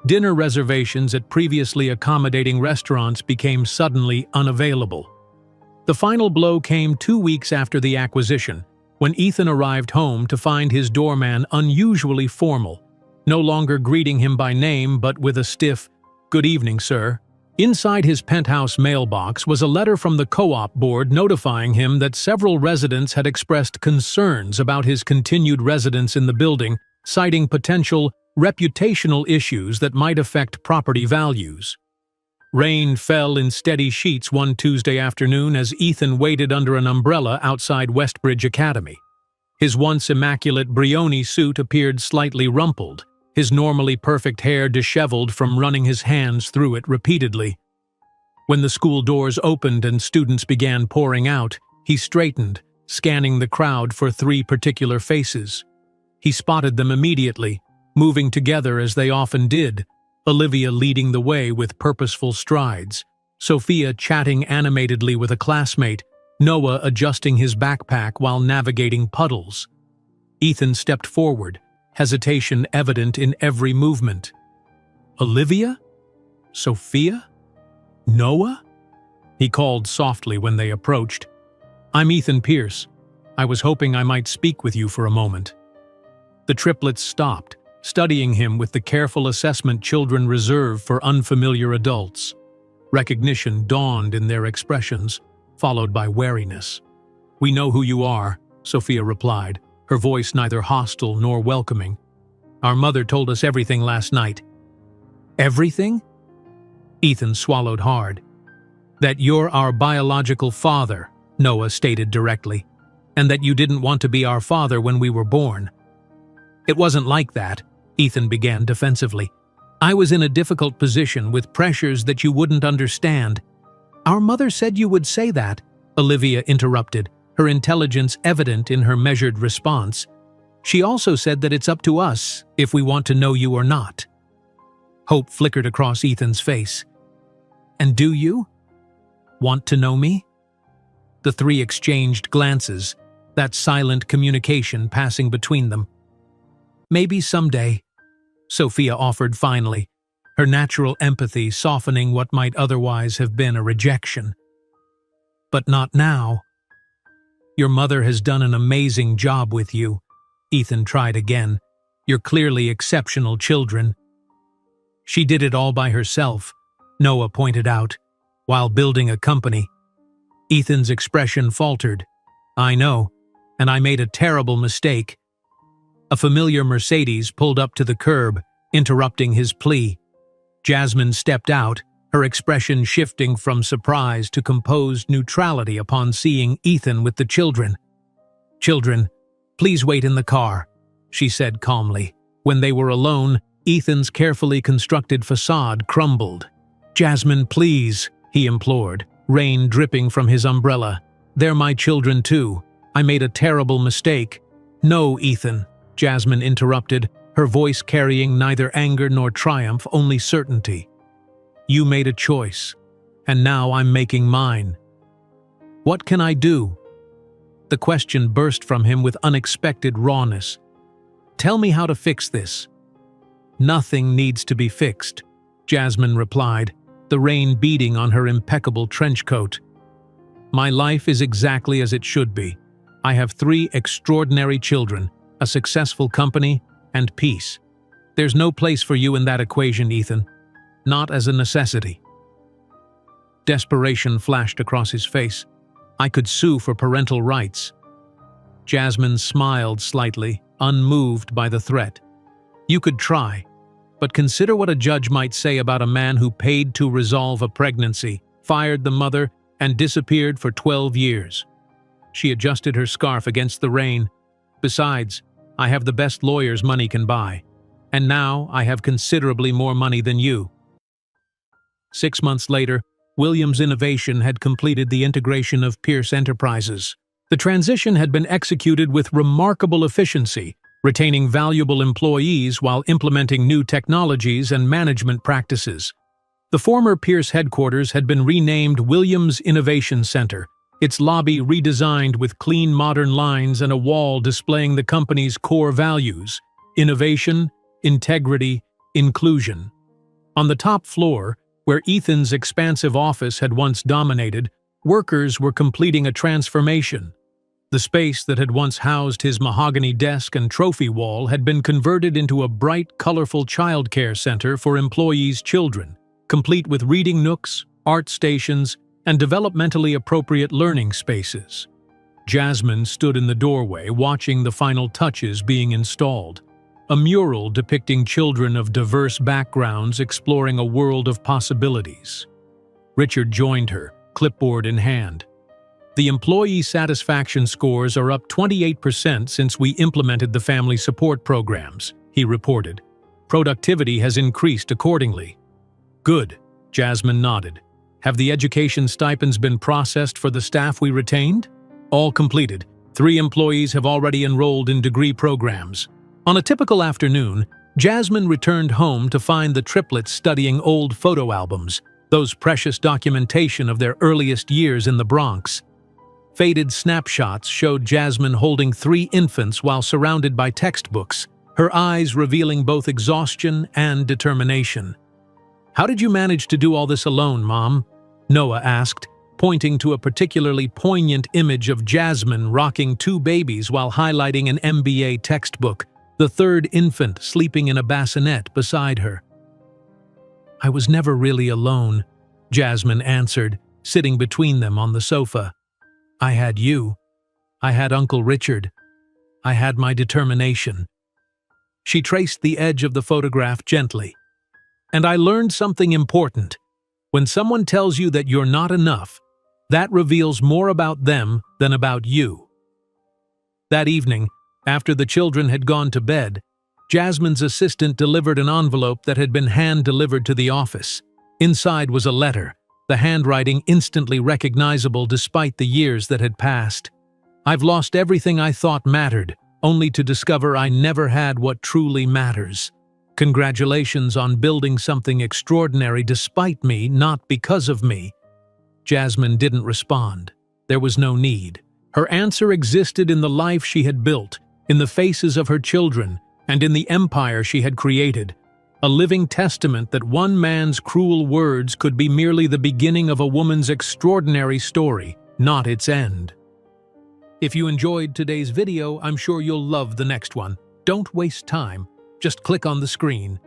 Dinner reservations at previously accommodating restaurants became suddenly unavailable. The final blow came 2 weeks after the acquisition, when Ethan arrived home to find his doorman unusually formal, no longer greeting him by name but with a stiff, "Good evening, sir." Inside his penthouse mailbox was a letter from the co-op board notifying him that several residents had expressed concerns about his continued residence in the building, citing potential reputational issues that might affect property values. Rain fell in steady sheets one Tuesday afternoon as Ethan waited under an umbrella outside Westbridge Academy. His once immaculate Brioni suit appeared slightly rumpled, his normally perfect hair disheveled from running his hands through it repeatedly. When the school doors opened and students began pouring out, he straightened, scanning the crowd for 3 particular faces. He spotted them immediately, moving together as they often did, Olivia leading the way with purposeful strides, Sophia chatting animatedly with a classmate, Noah adjusting his backpack while navigating puddles. Ethan stepped forward, hesitation evident in every movement. "Olivia? Sophia? Noah?" he called softly when they approached. "I'm Ethan Pierce. I was hoping I might speak with you for a moment." The triplets stopped, studying him with the careful assessment children reserve for unfamiliar adults. Recognition dawned in their expressions, followed by wariness. "We know who you are," Sophia replied, her voice neither hostile nor welcoming. "Our mother told us everything last night." "Everything?" Ethan swallowed hard. "That you're our biological father," Noah stated directly, "and that you didn't want to be our father when we were born." "It wasn't like that," Ethan began defensively. "I was in a difficult position with pressures that you wouldn't understand." "Our mother said you would say that," Olivia interrupted, her intelligence evident in her measured response. "She also said that it's up to us if we want to know you or not." Hope flickered across Ethan's face. "And do you want to know me?" The 3 exchanged glances, that silent communication passing between them. "Maybe someday," Sophia offered finally, her natural empathy softening what might otherwise have been a rejection. "But not now." "Your mother has done an amazing job with you," Ethan tried again. "You're clearly exceptional children." "She did it all by herself," Noah pointed out, "while building a company." Ethan's expression faltered. "I know, and I made a terrible mistake." A familiar Mercedes pulled up to the curb, interrupting his plea. Jasmine stepped out, her expression shifting from surprise to composed neutrality upon seeing Ethan with the children. "Children, please wait in the car," she said calmly. When they were alone, Ethan's carefully constructed facade crumbled. "Jasmine, please," he implored, rain dripping from his umbrella. "They're my children too. I made a terrible mistake." "No, Ethan," Jasmine interrupted, her voice carrying neither anger nor triumph, only certainty. "You made a choice, and now I'm making mine. What can I do?" The question burst from him with unexpected rawness. "Tell me how to fix this." "Nothing needs to be fixed," Jasmine replied, the rain beating on her impeccable trench coat. "My life is exactly as it should be. I have 3 extraordinary children, a successful company, and peace. There's no place for you in that equation, Ethan. Not as a necessity." Desperation flashed across his face. "I could sue for parental rights." Jasmine smiled slightly, unmoved by the threat. "You could try, but consider what a judge might say about a man who paid to resolve a pregnancy, fired the mother, and disappeared for 12 years. She adjusted her scarf against the rain. "Besides, I have the best lawyers money can buy. And now I have considerably more money than you." 6 months later, Williams Innovation had completed the integration of Pierce Enterprises. The transition had been executed with remarkable efficiency, retaining valuable employees while implementing new technologies and management practices. The former Pierce headquarters had been renamed Williams Innovation Center, its lobby redesigned with clean modern lines and a wall displaying the company's core values: innovation, integrity, inclusion. On the top floor, where Ethan's expansive office had once dominated, workers were completing a transformation. The space that had once housed his mahogany desk and trophy wall had been converted into a bright, colorful childcare center for employees' children, complete with reading nooks, art stations, and developmentally appropriate learning spaces. Jasmine stood in the doorway watching the final touches being installed. A mural depicting children of diverse backgrounds exploring a world of possibilities. Richard joined her, clipboard in hand. "The employee satisfaction scores are up 28% since we implemented the family support programs," he reported. "Productivity has increased accordingly." "Good," Jasmine nodded. "Have the education stipends been processed for the staff we retained?" "All completed. 3 employees have already enrolled in degree programs." On a typical afternoon, Jasmine returned home to find the triplets studying old photo albums, those precious documentation of their earliest years in the Bronx. Faded snapshots showed Jasmine holding 3 infants while surrounded by textbooks, her eyes revealing both exhaustion and determination. "How did you manage to do all this alone, Mom?" Noah asked, pointing to a particularly poignant image of Jasmine rocking 2 babies while highlighting an MBA textbook, the 3rd infant sleeping in a bassinet beside her. "I was never really alone," Jasmine answered, sitting between them on the sofa. "I had you. I had Uncle Richard. I had my determination." She traced the edge of the photograph gently. "And I learned something important. When someone tells you that you're not enough, that reveals more about them than about you." That evening, after the children had gone to bed, Jasmine's assistant delivered an envelope that had been hand-delivered to the office. Inside was a letter, the handwriting instantly recognizable despite the years that had passed. "I've lost everything I thought mattered, only to discover I never had what truly matters. Congratulations on building something extraordinary despite me, not because of me." Jasmine didn't respond. There was no need. Her answer existed in the life she had built, in the faces of her children, and in the empire she had created. A living testament that one man's cruel words could be merely the beginning of a woman's extraordinary story, not its end. If you enjoyed today's video, I'm sure you'll love the next one. Don't waste time. Just click on the screen.